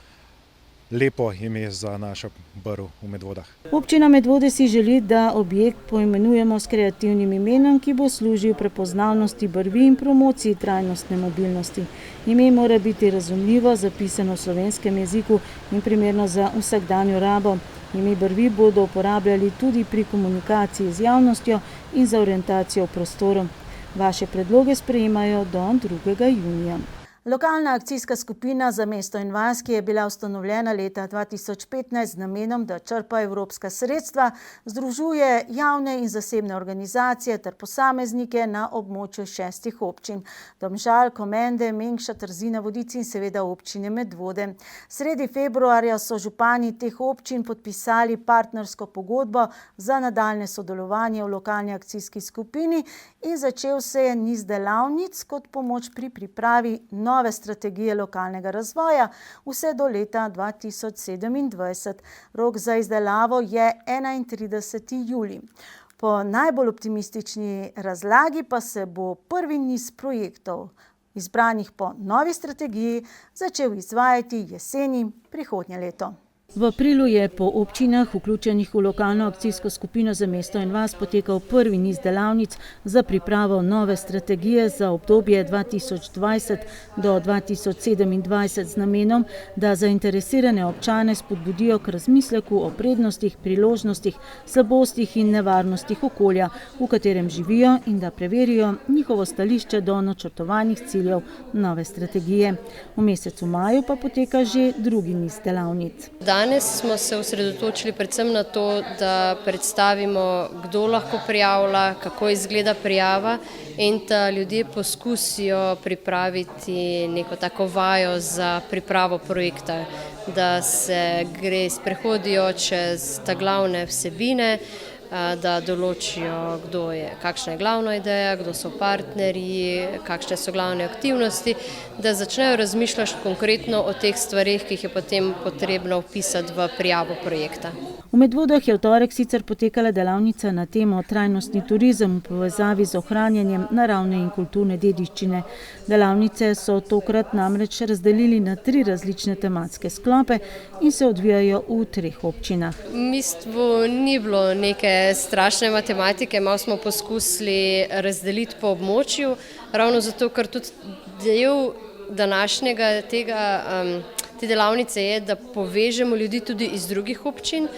lepo ime za našo brv v Medvodah. Občina Medvode si želi, da objekt poimenujemo s kreativnim imenom, ki bo služil prepoznavnosti brvi in promociji trajnostne mobilnosti. Ime mora biti razumljivo, zapisano v slovenskem jeziku in primerno za vsakdanjo rabo. Ime brvi bodo uporabljali tudi pri komunikaciji z javnostjo in za orientacijo v prostoru. Vaše predloge sprejemajo do 2. junija. Lokalna akcijska skupina za mesto in vas, ki je bila ustanovljena leta 2015 z namenom, da črpa evropska sredstva, združuje javne in zasebne organizacije ter posameznike na območju 6 občin: Domžal, Komende, Mengša, Trzina, Vodici in seveda občine Medvode. Sredi februarja so župani teh občin podpisali partnersko pogodbo za nadaljne sodelovanje v lokalni akcijski skupini in začel se je niz delavnic kot pomoč pri pripravi nove strategije lokalnega razvoja vse do leta 2027. Rok za izdelavo je 31. julij. Po najbolj optimistični razlagi pa se bo prvi niz projektov, izbranih po novi strategiji, začel izvajati jeseni prihodnje leto. V aprilu je po občinah, vključenih v lokalno akcijsko skupino za mesto in vas, potekal prvi niz delavnic za pripravo nove strategije za obdobje 2020 do 2027 z namenom, da zainteresirane občane spodbudijo k razmisleku o prednostih, priložnostih, slabostih in nevarnostih okolja, v katerem živijo, in da preverijo njihovo stališče do načrtovanih ciljev nove strategije. V mesecu maju pa poteka že drugi niz delavnic. Danes smo se osredotočili predvsem na to, da predstavimo, kdo lahko prijavlja, kako izgleda prijava in da ljudje poskusijo pripraviti neko tako vajo za pripravo projekta, da se sprehodijo čez ta glavne vsebine, da določijo, kakšna je glavna ideja, kdo so partnerji, kakšne so glavne aktivnosti, da začnejo razmišljati konkretno o teh stvarih, ki jih je potem potrebno vpisati v prijavo projekta. V Medvodah je v torek sicer potekala delavnica na temo trajnostni turizem v povezavi z ohranjanjem naravne in kulturne dediščine. Delavnice so tokrat namreč razdelili na 3 različne tematske sklope in se odvijajo v 3 občinah. V bistvu ni bilo neke strašne matematike, malo smo poskusili razdeliti po območju, ravno zato, ker tudi del današnjega te delavnice je, da povežemo ljudi tudi iz drugih občin,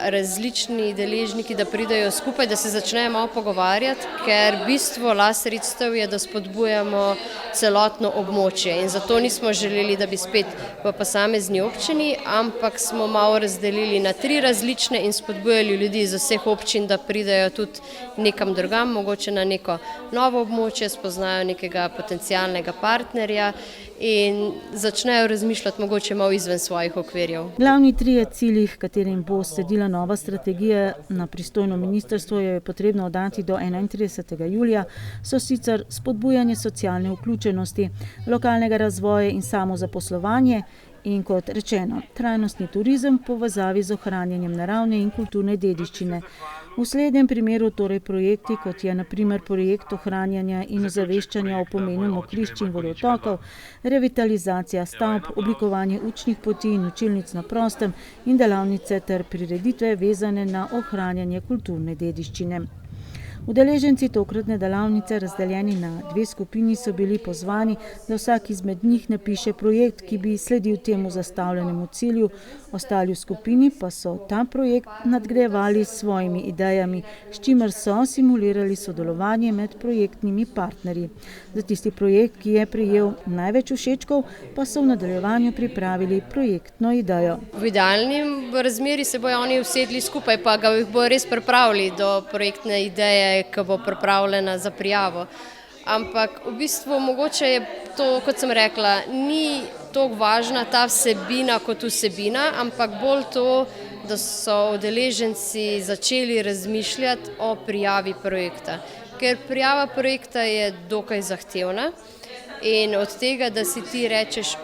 različni deležniki, da pridejo skupaj, da se začnejo malo pogovarjati, ker bistvo sredstev je, da spodbujamo celotno območje in zato nismo želeli, da bi spet v posamezni občini, ampak smo malo razdelili na 3 različne in spodbujali ljudi iz vseh občin, da pridejo tudi nekam drugam, mogoče na neko novo območje, spoznajo nekega potencialnega partnerja in začnejo razmišljati mogoče malo izven svojih okvirjev. Glavni 3 cilji, katerim bo sledila nova strategija na pristojno ministrstvo, jo je potrebno oddati do 31. julija, so sicer spodbujanje socialne vključenosti, lokalnega razvoja in samozaposlovanje In kot rečeno, trajnostni turizem v povezavi z ohranjanjem naravne in kulturne dediščine. V slednjem primeru torej projekti, kot je na primer projekt ohranjanja in ozaveščanja o pomenu mokrišč in vodotokov, revitalizacija stavb, oblikovanje učnih poti in učilnic na prostem in delavnice ter prireditve vezane na ohranjanje kulturne dediščine. Udeleženci tokratne delavnice, razdeljeni na 2 skupini, so bili pozvani, da vsak izmed njih napiše projekt, ki bi sledil temu zastavljenemu cilju. Ostali v skupini pa so ta projekt nadgrajevali s svojimi idejami, s čimer so simulirali sodelovanje med projektnimi partnerji. Za tisti projekt, ki je prejel največ všečkov, pa so v nadaljevanju pripravili projektno idejo. V idealnem razmeri se bojo oni usedli skupaj, pa ga bojo res pripravili do projektne ideje, ki bo pripravljena za prijavo. Ampak v bistvu mogoče je to, kot sem rekla, ni toliko važna ta vsebina kot vsebina, ampak bolj to, da so udeleženci začeli razmišljati o prijavi projekta. Ker prijava projekta je dokaj zahtevna in od tega, da si ti rečeš,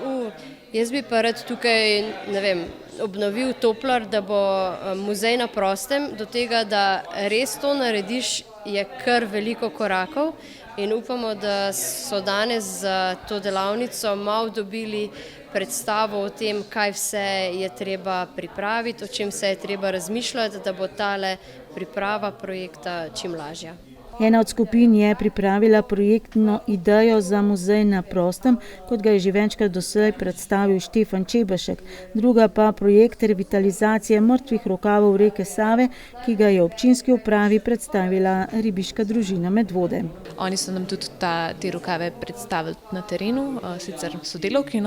jaz bi pa rad tukaj, ne vem, obnovil Toplar, da bo muzej na prostem, do tega, da res to narediš, je kar veliko korakov in upamo, da so danes za to delavnico malo dobili predstavo o tem, kaj vse je treba pripraviti, o čem vse je treba razmišljati, da bo tale priprava projekta čim lažja. Ena od skupin je pripravila projektno idejo za muzej na prostem, kot ga je že večkrat doslej predstavil Štefan Čebašek, druga pa projekt revitalizacije mrtvih rokavov reke Save, ki ga je občinski upravi predstavila ribiška družina Medvode. Oni so nam tudi te rokave predstavili na terenu, sicer sodelavki,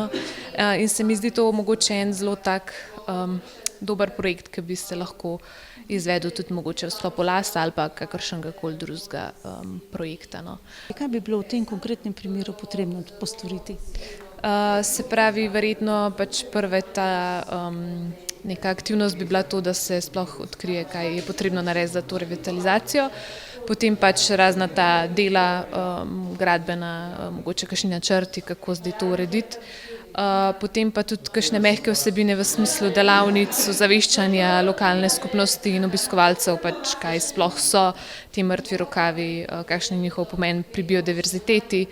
in se mi zdi to mogoče en zelo tak dober projekt, ki bi se lahko izvedel tudi mogoče v sklopu LAS-a ali pa kakršnega koli drugega projekta. Kaj bi bilo v tem konkretnem primeru potrebno postoriti? Se pravi, verjetno prva ta neka aktivnost bi bila to, da se sploh odkrije, kaj je potrebno narediti za to revitalizacijo. Potem razna ta dela, gradbena, mogoče kakšni načrti, kako zdaj to urediti. Potem pa tudi kakšne mehke vsebine v smislu delavnic, ozaveščanja lokalne skupnosti in obiskovalcev, kaj sploh so ti mrtvi rokavi, kakšen je njihov pomen pri biodiverziteti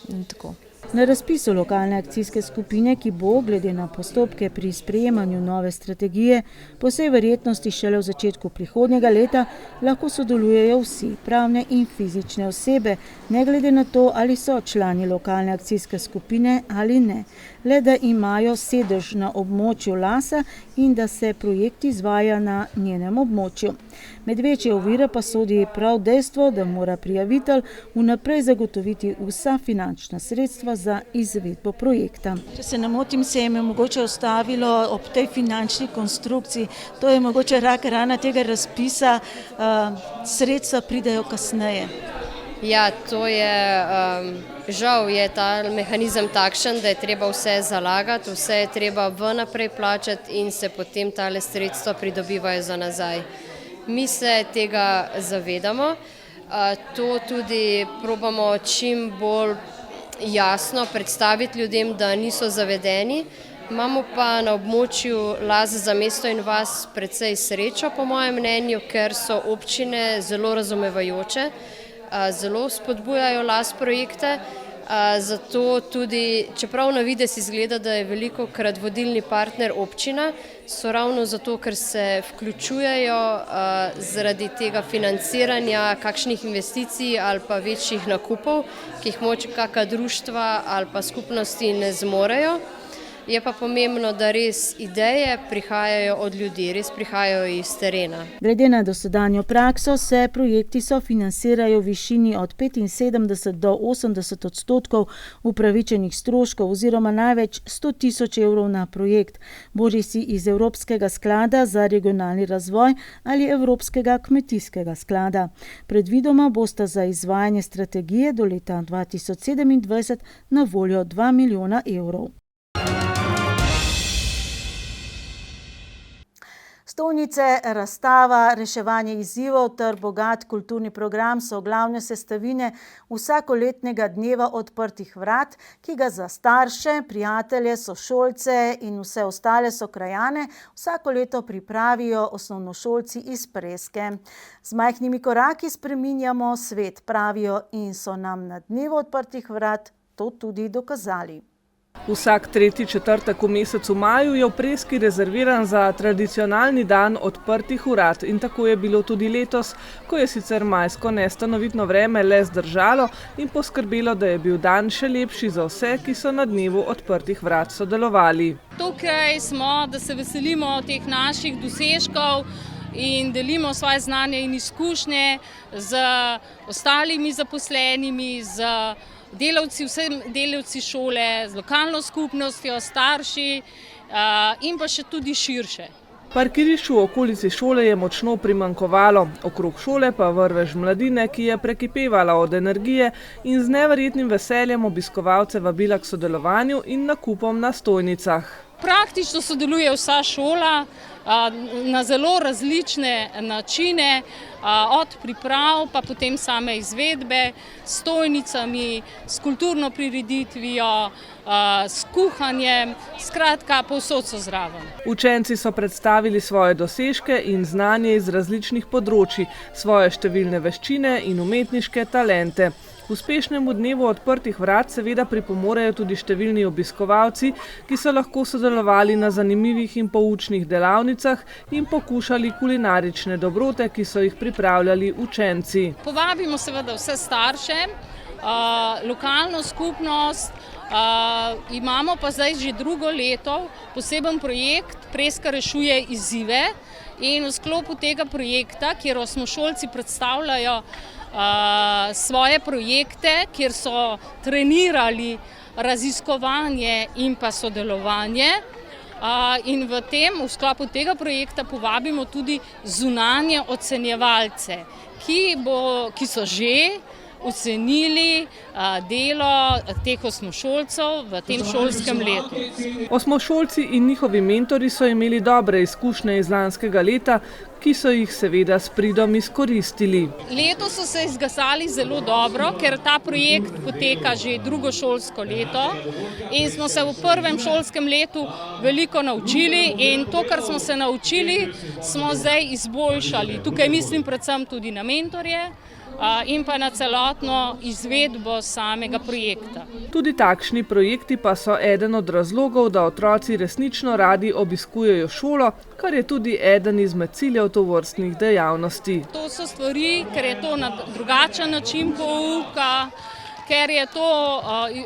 in tako. Na razpisu lokalne akcijske skupine, ki bo glede na postopke pri sprejemanju nove strategije po vsej verjetnosti šele v začetku prihodnjega leta, lahko sodelujejo vsi, pravne in fizične osebe, ne glede na to, ali so člani lokalne akcijske skupine ali ne, le da imajo sedež na območju LAS-a in da se projekt izvaja na njenem območju. Med večje ovire pa sodi prav dejstvo, da mora prijavitelj vnaprej zagotoviti vsa finančna sredstva za izvedbo projekta. Če se ne motim, se je mogoče ustavilo ob tej finančni konstrukciji. To je mogoče rak rana tega razpisa, sredstva pridejo kasneje. Ja, to je, žal je ta mehanizem takšen, da je treba vse zalagati, vse je treba vnaprej plačati in se potem tale sredstva pridobivajo za nazaj. Mi se tega zavedamo, to tudi probamo čim bolj jasno predstaviti ljudem, da niso zavedeni. Imamo pa na območju LAS za mesto in vas precej srečo, po mojem mnenju, ker so občine zelo razumevajoče, zelo spodbujajo LAS projekte, zato tudi, čeprav na videz izgleda, da je velikokrat vodilni partner občina, so ravno zato, ker se vključujejo zaradi tega financiranja kakšnih investicij ali pa večjih nakupov, ki jih mogoče kakšna društva ali pa skupnosti ne zmorejo. Je pa pomembno, da res ideje prihajajo od ljudi, res prihajajo iz terena. Glede na dosedanjo prakso se projekti sofinancirajo v višini od 75 do 80% upravičenih stroškov oziroma največ 100 000 evrov na projekt, bodisi iz Evropskega sklada za regionalni razvoj ali Evropskega kmetijskega sklada. Predvidoma bosta za izvajanje strategije do leta 2027 na voljo 2 milijona evrov. Stojnice, razstava, reševanje izzivov ter bogat kulturni program so glavne sestavine vsakoletnega dneva odprtih vrat, ki ga za starše, prijatelje, sošolce in vse ostale sokrajane vsako leto pripravijo osnovnošolci iz Preske. Z majhnimi koraki spreminjamo svet, pravijo, in so nam na dnevu odprtih vrat to tudi dokazali. Vsak tretji četrtek v mesecu maju je v Preski rezerviran za tradicionalni dan odprtih vrat in tako je bilo tudi letos, ko je sicer majsko nestanovitno vreme le zdržalo in poskrbelo, da je bil dan še lepši za vse, ki so na dnevu odprtih vrat sodelovali. Tukaj smo, da se veselimo teh naših dosežkov in delimo svoje znanje in izkušnje z ostalimi zaposlenimi, z delavci, vsem delavci šole, z lokalno skupnostjo, starši in pa še tudi širše. Parkirišču v okolici šole je močno primanjkovalo, okrog šole pa vrvež mladine, ki je prekipevala od energije in z neverjetnim veseljem obiskovalce vabila k sodelovanju in nakupom na stojnicah. Praktično sodeluje vsa šola na zelo različne načine, od priprav pa potem same izvedbe, s stojnicami, s kulturno prireditvijo, s kuhanjem, skratka povsod so zraven. Učenci so predstavili svoje dosežke in znanje iz različnih področij, svoje številne veščine in umetniške talente. Uspešnemu dnevu odprtih vrat seveda pripomorejo tudi številni obiskovalci, ki so lahko sodelovali na zanimivih in poučnih delavnicah in pokušali kulinarične dobrote, ki so jih pripravljali učenci. Povabimo seveda vse starše, lokalno skupnost, imamo pa zdaj že drugo leto poseben projekt Preska rešuje izzive in v sklopu tega projekta, kjer osmošolci predstavljajo svoje projekte, kjer so trenirali raziskovanje in pa sodelovanje. In v sklopu tega projekta povabimo tudi zunanje ocenjevalce, ki so že ocenili delo teh osmošolcev v tem šolskem letu. Osmošolci in njihovi mentori so imeli dobre izkušnje iz lanskega leta, ki so jih seveda s pridom izkoristili. Letos so se izkazali zelo dobro, ker ta projekt poteka že drugo šolsko leto in smo se v prvem šolskem letu veliko naučili in to, kar smo se naučili, smo zdaj izboljšali. Tukaj mislim predvsem tudi na mentorje in pa na celotno izvedbo samega projekta. Tudi takšni projekti pa so eden od razlogov, da otroci resnično radi obiskujejo šolo, kar je tudi eden izmed ciljev tovrstnih dejavnosti. To so stvari, ker je to na drugačen način pouka, ker je to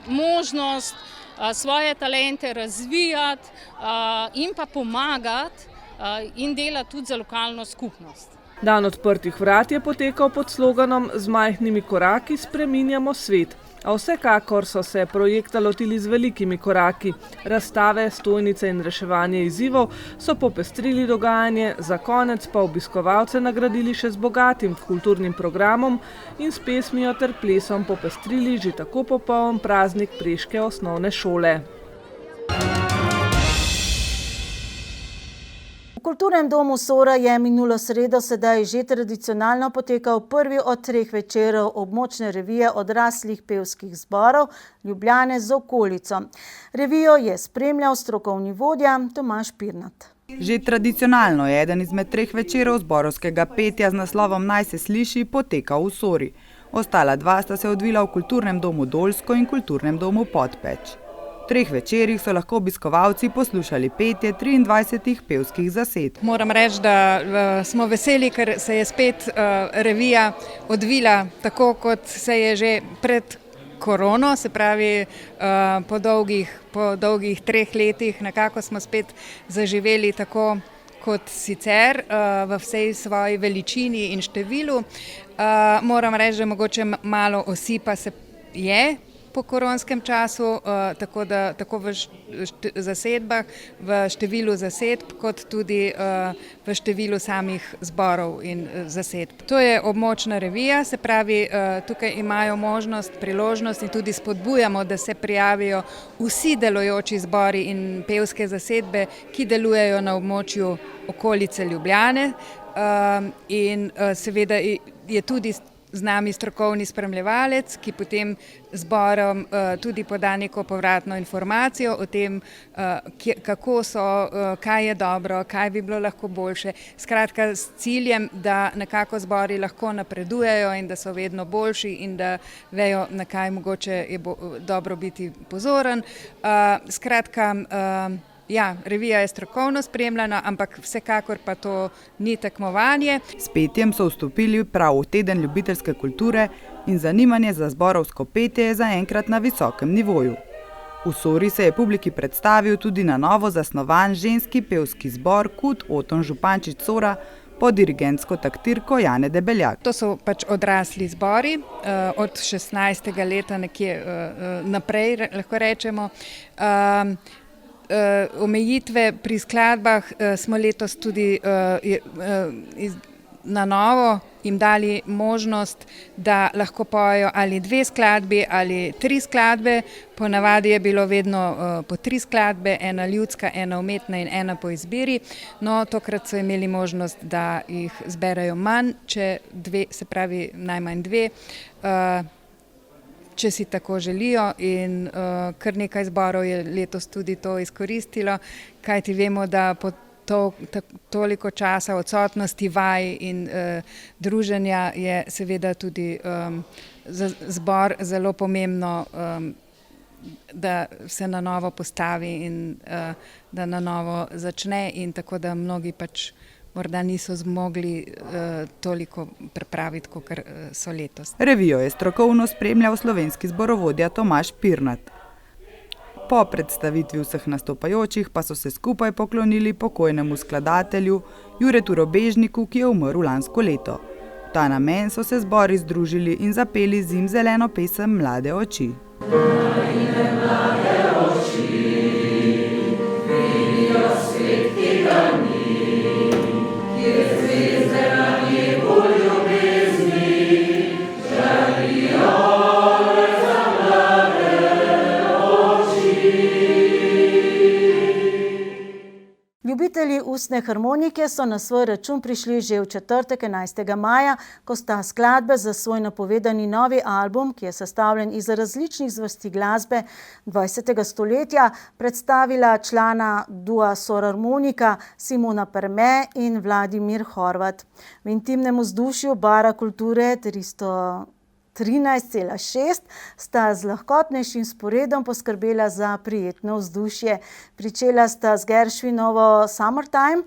možnost svoje talente razvijati in pa pomagati in delati tudi za lokalno skupnost. Dan odprtih vrat je potekal pod sloganom Z majhnimi koraki spreminjamo svet. A vsekakor so se projekta lotili z velikimi koraki. Razstave, stojnice in reševanje izzivov so popestrili dogajanje, za konec pa obiskovalce nagradili še z bogatim kulturnim programom in s pesmijo ter plesom popestrili že tako popoln praznik preške osnovne šole. V Kulturnem domu Sora je minulo sredo sedaj že tradicionalno potekal prvi od 3 večerov območne revije odraslih pevskih zborov Ljubljane z okolico. Revijo je spremljal strokovni vodja Tomaž Pirnat. Že tradicionalno je eden izmed 3 večerov zborovskega petja z naslovom Naj se sliši potekal v Sori. Ostala 2 sta se odvila v Kulturnem domu Dolsko in Kulturnem domu Podpeč. V 3 večerih so lahko obiskovalci poslušali petje 23 pevskih zased. Moram reči, da smo veseli, ker se je spet revija odvila tako, kot se je že pred korono, se pravi po dolgih 3 letih nekako smo spet zaživeli tako kot sicer v vsej svoji veličini in številu. Moram reči, da mogoče malo osipa se je po koronskem času, tako v zasedbah, v številu zasedb, kot tudi v številu samih zborov in zasedb. To je območna revija, se pravi, tukaj imajo možnost, priložnost in tudi spodbujamo, da se prijavijo vsi delujoči zbori in pevske zasedbe, ki delujejo na območju okolice Ljubljane, in seveda je tudi z nami strokovni spremljevalec, ki potem zborom tudi poda neko povratno informacijo o tem, kako so, kaj je dobro, kaj bi bilo lahko boljše. Skratka, s ciljem, da nekako zbori lahko napredujejo in da so vedno boljši in da vejo, na kaj mogoče je dobro biti pozoren. Skratka, ja, revija je strokovno spremljena, ampak vsekakor pa to ni tekmovanje. S petjem so vstopili prav v teden ljubiteljske kulture in zanimanje za zborovsko petje je zaenkrat na visokem nivoju. V Sori se je publiki predstavil tudi na novo zasnovan ženski pevski zbor Kud Oton Župančič Sora pod dirigentsko taktirko Jane Debeljak. To so pač odrasli zbori, od 16. leta nekje naprej, lahko rečemo. Omejitve pri skladbah smo letos tudi na novo jim dali možnost, da lahko pojejo ali 2 skladbi ali 3 skladbe. Ponavadi je bilo vedno po 3 skladbe, ena ljudska, ena umetna in ena po izbiri. No, tokrat so imeli možnost, da jih zberajo manj, se pravi najmanj 2. Če si tako želijo, in kar nekaj zborov je letos tudi to izkoristilo, kajti vemo, da po toliko časa odsotnosti vaj in druženja je seveda tudi za zbor zelo pomembno, da se na novo postavi in da na novo začne, in tako da mnogi pač morda niso zmogli toliko pripraviti, kot so letos. Revijo je strokovno spremljal slovenski zborovodja Tomaž Pirnat. Po predstavitvi vseh nastopajočih pa so se skupaj poklonili pokojnemu skladatelju Juretu Robežniku, ki je umrl lansko leto. V ta namen so se zbori združili in zapeli zimzeleno pesem Mlade oči. Mlade oči, vidijo svet, ki ga ni. Ljubitelji ustne harmonike so na svoj račun prišli že v četrtek 11. maja, ko sta skladbe za svoj napovedani novi album, ki je sestavljen iz različnih zvrsti glasbe 20. stoletja, predstavila člana dua Sorarmonika Simona Perme in Vladimir Horvat. V intimnem vzdušju Bara kulture 13,6 sta z lahkotnejšim sporedom poskrbela za prijetno vzdušje. Pričela sta z Gershwinovo Summertime,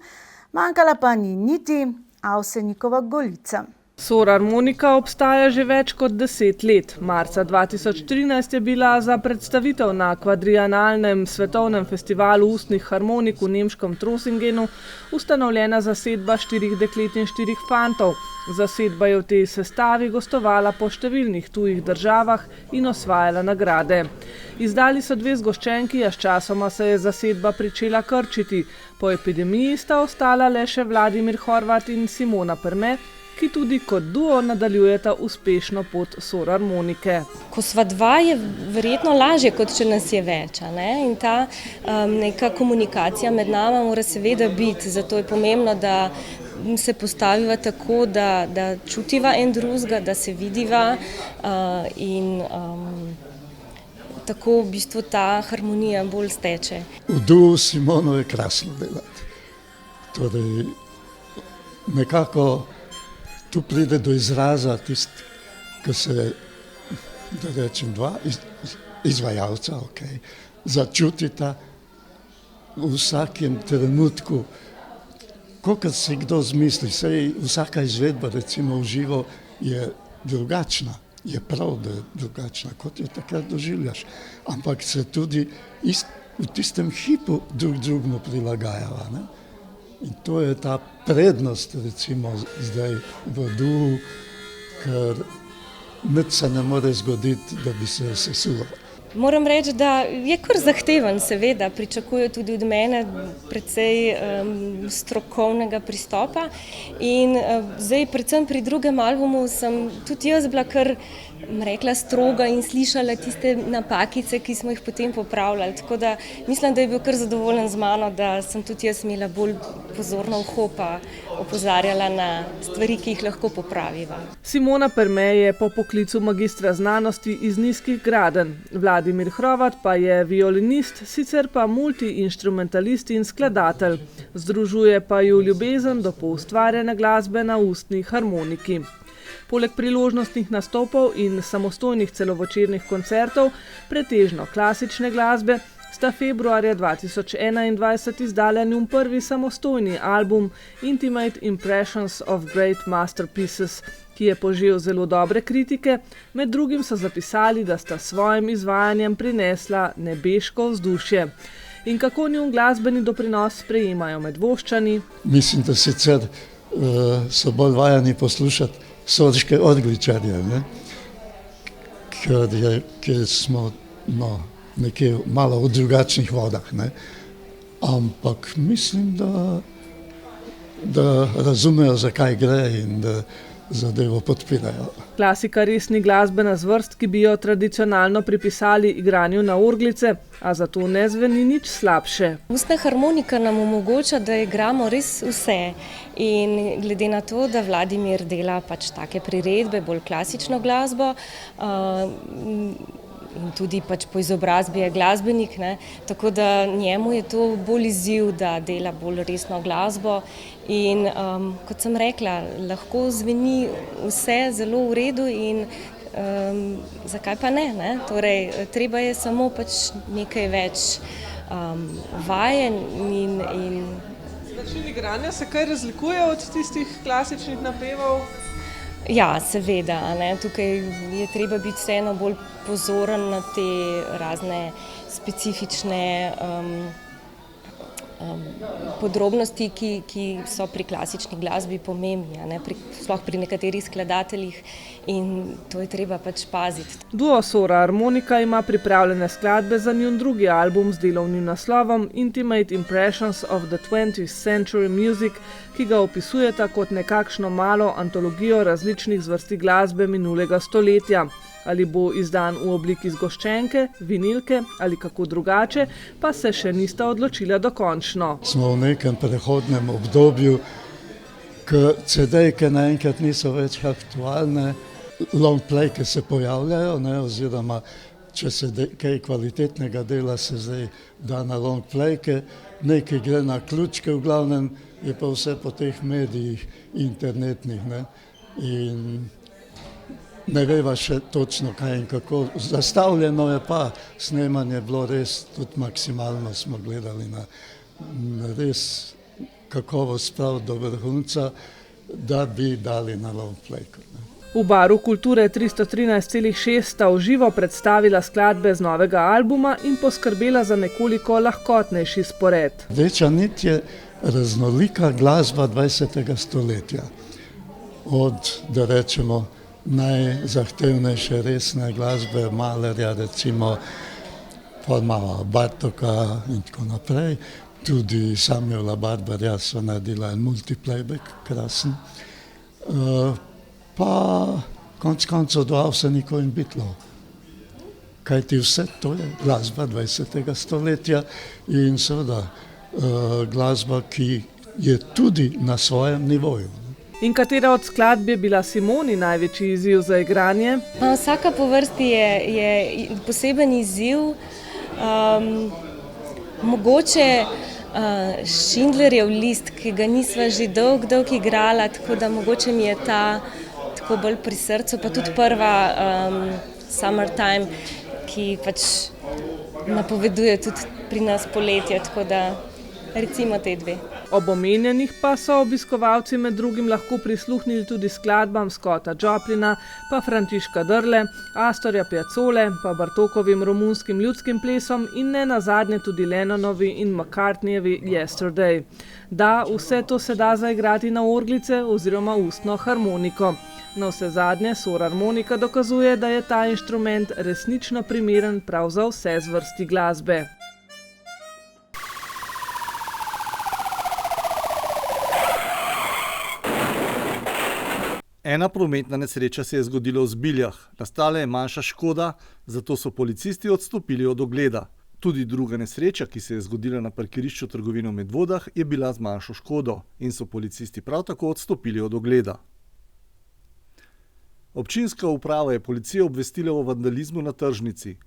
manjkala pa ni niti Avsenikova Golica. Sorarmonika obstaja že več kot 10 let. Marca 2013 je bila za predstavitev na kvadrienalnem svetovnem festivalu ustnih harmonik v nemškem Trosingenu ustanovljena zasedba 4 deklet in 4 fantov. Zasedba je v tej sestavi gostovala po številnih tujih državah in osvajala nagrade. Izdali so 2 zgoščenki, a sčasoma se je zasedba pričela krčiti. Po epidemiji sta ostala le še Vladimir Horvat in Simona Perme, ki tudi kot duo nadaljujeta uspešno pot Sorarmonike. Ko sva 2, je verjetno lažje, kot če nas je več, ne? In ta neka komunikacija med nama mora seveda biti, zato je pomembno, da se postaviva tako, da čutiva en drugega, da se vidiva in tako v bistvu ta harmonija bolj steče. V duo Simono je krasno delati. Torej, nekako tu pride do izraza tisti, ki se, da rečem 2 izvajalca, začutita v vsakem trenutku, kakor si kdo zmisli. Sej vsaka izvedba, recimo v živo, je drugačna. Je prav, da je drugačna, kot jo takrat doživljaš. Ampak se tudi v tistem hipu drugemu prilagajava, ne? In to je ta prednost, recimo zdaj v duhu, ker nič se ne more zgoditi, da bi se sesulo. Moram reči, da je kar zahteven, seveda, pričakuje tudi od mene precej strokovnega pristopa in zdaj predvsem pri drugem albumu sem tudi jaz bila kar rekla stroga in slišala tiste napakice, ki smo jih potem popravljali, tako da mislim, da je bil kar zadovoljen z mano, da sem tudi jaz imela bolj pozorno uho pa opozarjala na stvari, ki jih lahko popraviva. Simona Perme je po poklicu magistra znanosti iz Nizkih Gradenj. Vladimir Hrovat pa je violinist, sicer pa multiinštrumentalist in skladatelj. Združuje pa ju ljubezen do poustvarjene glasbe na ustni harmoniki. Poleg priložnostnih nastopov in samostojnih celovečernih koncertov, pretežno klasične glasbe, sta februarja 2021 izdala njun prvi samostojni album Intimate Impressions of Great Masterpieces, ki je požel zelo dobre kritike, med drugim so zapisali, da sta s svojim izvajanjem prinesla nebeško vzdušje. In kako njun glasbeni doprinos sprejemajo Medvoščani? Mislim, da sicer so bolj vajeni poslušati Sorške Orgličarje, ne? Ker smo nekje malo v drugačnih vodah, ne? Ampak mislim, da razumejo, zakaj gre in da zadevo podpirajo. Klasika res ni glasbena zvrst, ki bi jo tradicionalno pripisali igranju na orglice, a zato ne zveni nič slabše. Ustna harmonika nam omogoča, da igramo res vse in glede na to, da Vladimir dela pač take priredbe, bolj klasično glasbo, in tudi pač po izobrazbi je glasbenik, ne? Tako da njemu je to bolj izziv, da dela bolj resno glasbo in kot sem rekla, lahko zveni vse zelo v redu in zakaj pa ne, ne? Torej, treba je samo pač nekaj več vajen in način igranja se kaj razlikuje od tistih klasičnih napevov? Ja, seveda, ne? Tukaj je treba biti vseeno bolj pozoren na te razne specifične podrobnosti, ki so pri klasični glasbi pomembni, ne? Sploh pri nekaterih skladateljih in to je treba pač paziti. Duo Sora Harmonika ima pripravljene skladbe za njun drugi album z delovnim naslovom Intimate Impressions of the 20th Century Music, ki ga opisujeta kot nekakšno malo antologijo različnih zvrsti glasbe minulega stoletja. Ali bo izdan v obliki zgoščenke, vinilke ali kako drugače, pa se še nista odločila dokončno. Smo v nekem prehodnem obdobju, ko CD-jke naenkrat niso več aktualne, long playke se pojavljajo, ne, oziroma če se kaj kvalitetnega dela, se zdaj da na long playke, nekaj gre na ključke, v glavnem je pa vse po teh medijih internetnih, ne, in ne veva še točno kaj in kako. Zastavljeno je pa, snemanje bilo res, tudi maksimalno smo gledali na res kakovost prav do vrhunca, da bi dali na long playku. V Baru kulture 313,6 sta v živo predstavila skladbe z novega albuma in poskrbela za nekoliko lahkotnejši spored. Rdeča nit je raznolika glasba 20. stoletja. Od, da rečemo, najzahtevnejše resne glasbe Mahlerja, recimo Bartoka in tako naprej. Tudi Samuela Barberja so naredila en multiplayback, krasen. Pa konec koncev do Avsenikov in Beatlov. Kajti vse to je glasba 20. stoletja in seveda glasba, ki je tudi na svojem nivoju. In katera od skladb je bila Simoni največji izziv za igranje? Vsaka po vrsti je poseben izziv. Mogoče Schindlerjev list, ki ga nisva že dolg igrala, tako da mogoče mi je ta tako bolj pri srcu, pa tudi prva Summertime, ki pač napoveduje tudi pri nas poletje, tako da recimo te dve. Ob omenjenih pa so obiskovalci med drugim lahko prisluhnili tudi skladbam Scotta Joplina, pa Frančiška Drle, Astorja Piazzole, pa Bartokovim romunskim ljudskim plesom in ne nazadnje tudi Lennonovi in McCartneyjevi Yesterday. Da, vse to se da zaigrati na orglice oziroma ustno harmoniko. Navsezadnje solarmonika dokazuje, da je ta inštrument resnično primeren prav za vse zvrsti glasbe. Ena prometna nesreča se je zgodila v Zbiljah. Nastala je manjša škoda, zato so policisti odstopili od ogleda. Tudi druga nesreča, ki se je zgodila na parkirišču trgovine v Medvodah, je bila z manjšo škodo in so policisti prav tako odstopili od ogleda. Občinska uprava je policijo obvestila o vandalizmu na tržnici.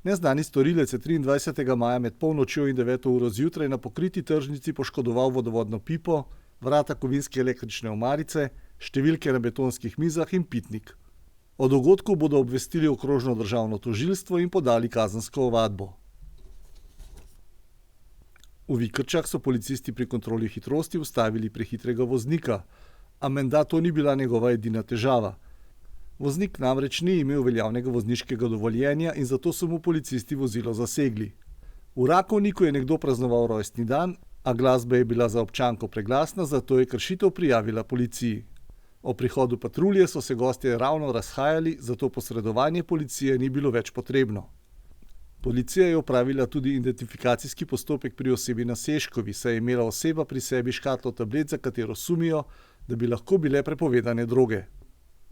Neznani storilec je 23. maja med polnočjo in 9. uro zjutraj na pokriti tržnici poškodoval vodovodno pipo, vrata kovinske električne omarice, številke na betonskih mizah in pitnik. O dogodku bodo obvestili okrožno državno tožilstvo in podali kazensko ovadbo. V Vikrčah so policisti pri kontroli hitrosti ustavili prehitrega voznika, a menda to ni bila njegova edina težava. Voznik namreč ni imel veljavnega vozniškega dovoljenja in zato so mu policisti vozilo zasegli. V Rakovniku je nekdo praznoval rojstni dan, a glasba je bila za občanko preglasna, zato je kršitev prijavila policiji. O prihodu patrulje so se gostje ravno razhajali, zato posredovanje policije ni bilo več potrebno. Policija je opravila tudi identifikacijski postopek pri osebi na Seškovi, saj je imela oseba pri sebi škatlo tablet, za katero sumijo, da bi lahko bile prepovedane droge.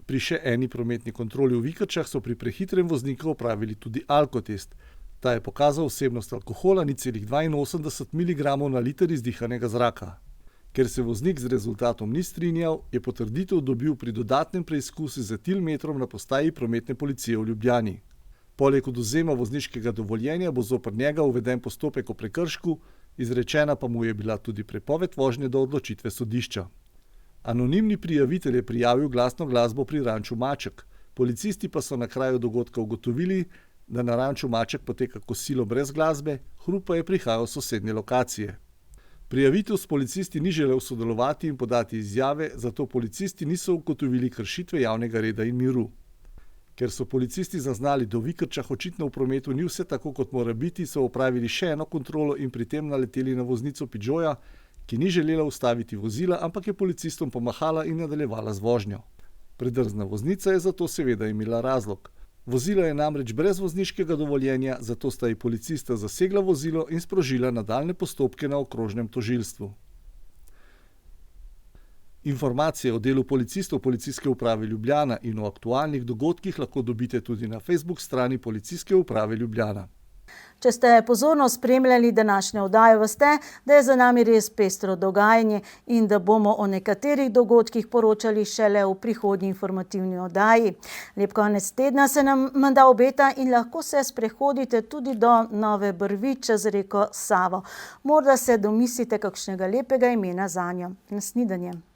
Pri še eni prometni kontroli v Vikrčah so pri prehitrem vozniku opravili tudi alkotest. Ta je pokazal vsebnost alkohola 0,82 mg na liter izdihanega zraka. Ker se voznik z rezultatom ni strinjal, je potrditev dobil pri dodatnem preizkusu z etilmetrom na postaji prometne policije v Ljubljani. Poleg odvzema vozniškega dovoljenja bo zoper njega uveden postopek o prekršku, izrečena pa mu je bila tudi prepoved vožnje do odločitve sodišča. Anonimni prijavitelj je prijavil glasno glasbo pri ranču Maček. Policisti pa so na kraju dogodka ugotovili, da na ranču Maček poteka kosilo brez glasbe, hrup pa je prihajal s sosednje lokacije. Prijavitelj s policisti ni želel sodelovati in podati izjave, zato policisti niso ugotovili kršitve javnega reda in miru. Ker so policisti zaznali, da v Vikrčah očitno v prometu ni vse tako, kot mora biti, so opravili še eno kontrolo in pri tem naleteli na voznico Pidžoja, ki ni želela ustaviti vozila, ampak je policistom pomahala in nadaljevala z vožnjo. Predrzna voznica je zato seveda imela razlog. Vozila je namreč brez vozniškega dovoljenja, zato sta ji policista zasegla vozilo in sprožila nadaljnje postopke na okrožnem tožilstvu. Informacije o delu policistov Policijske uprave Ljubljana in o aktualnih dogodkih lahko dobite tudi na Facebook strani Policijske uprave Ljubljana. Če ste pozorno spremljali današnjo oddajo, veste, da je za nami res pestro dogajanje in da bomo o nekaterih dogodkih poročali šele v prihodnji informativni oddaji. Lep konec tedna se nam menda obeta in lahko se sprehodite tudi do Nove Brvi čez reko Savo. Morda se domislite kakšnega lepega imena zanjo. Nasvidenje.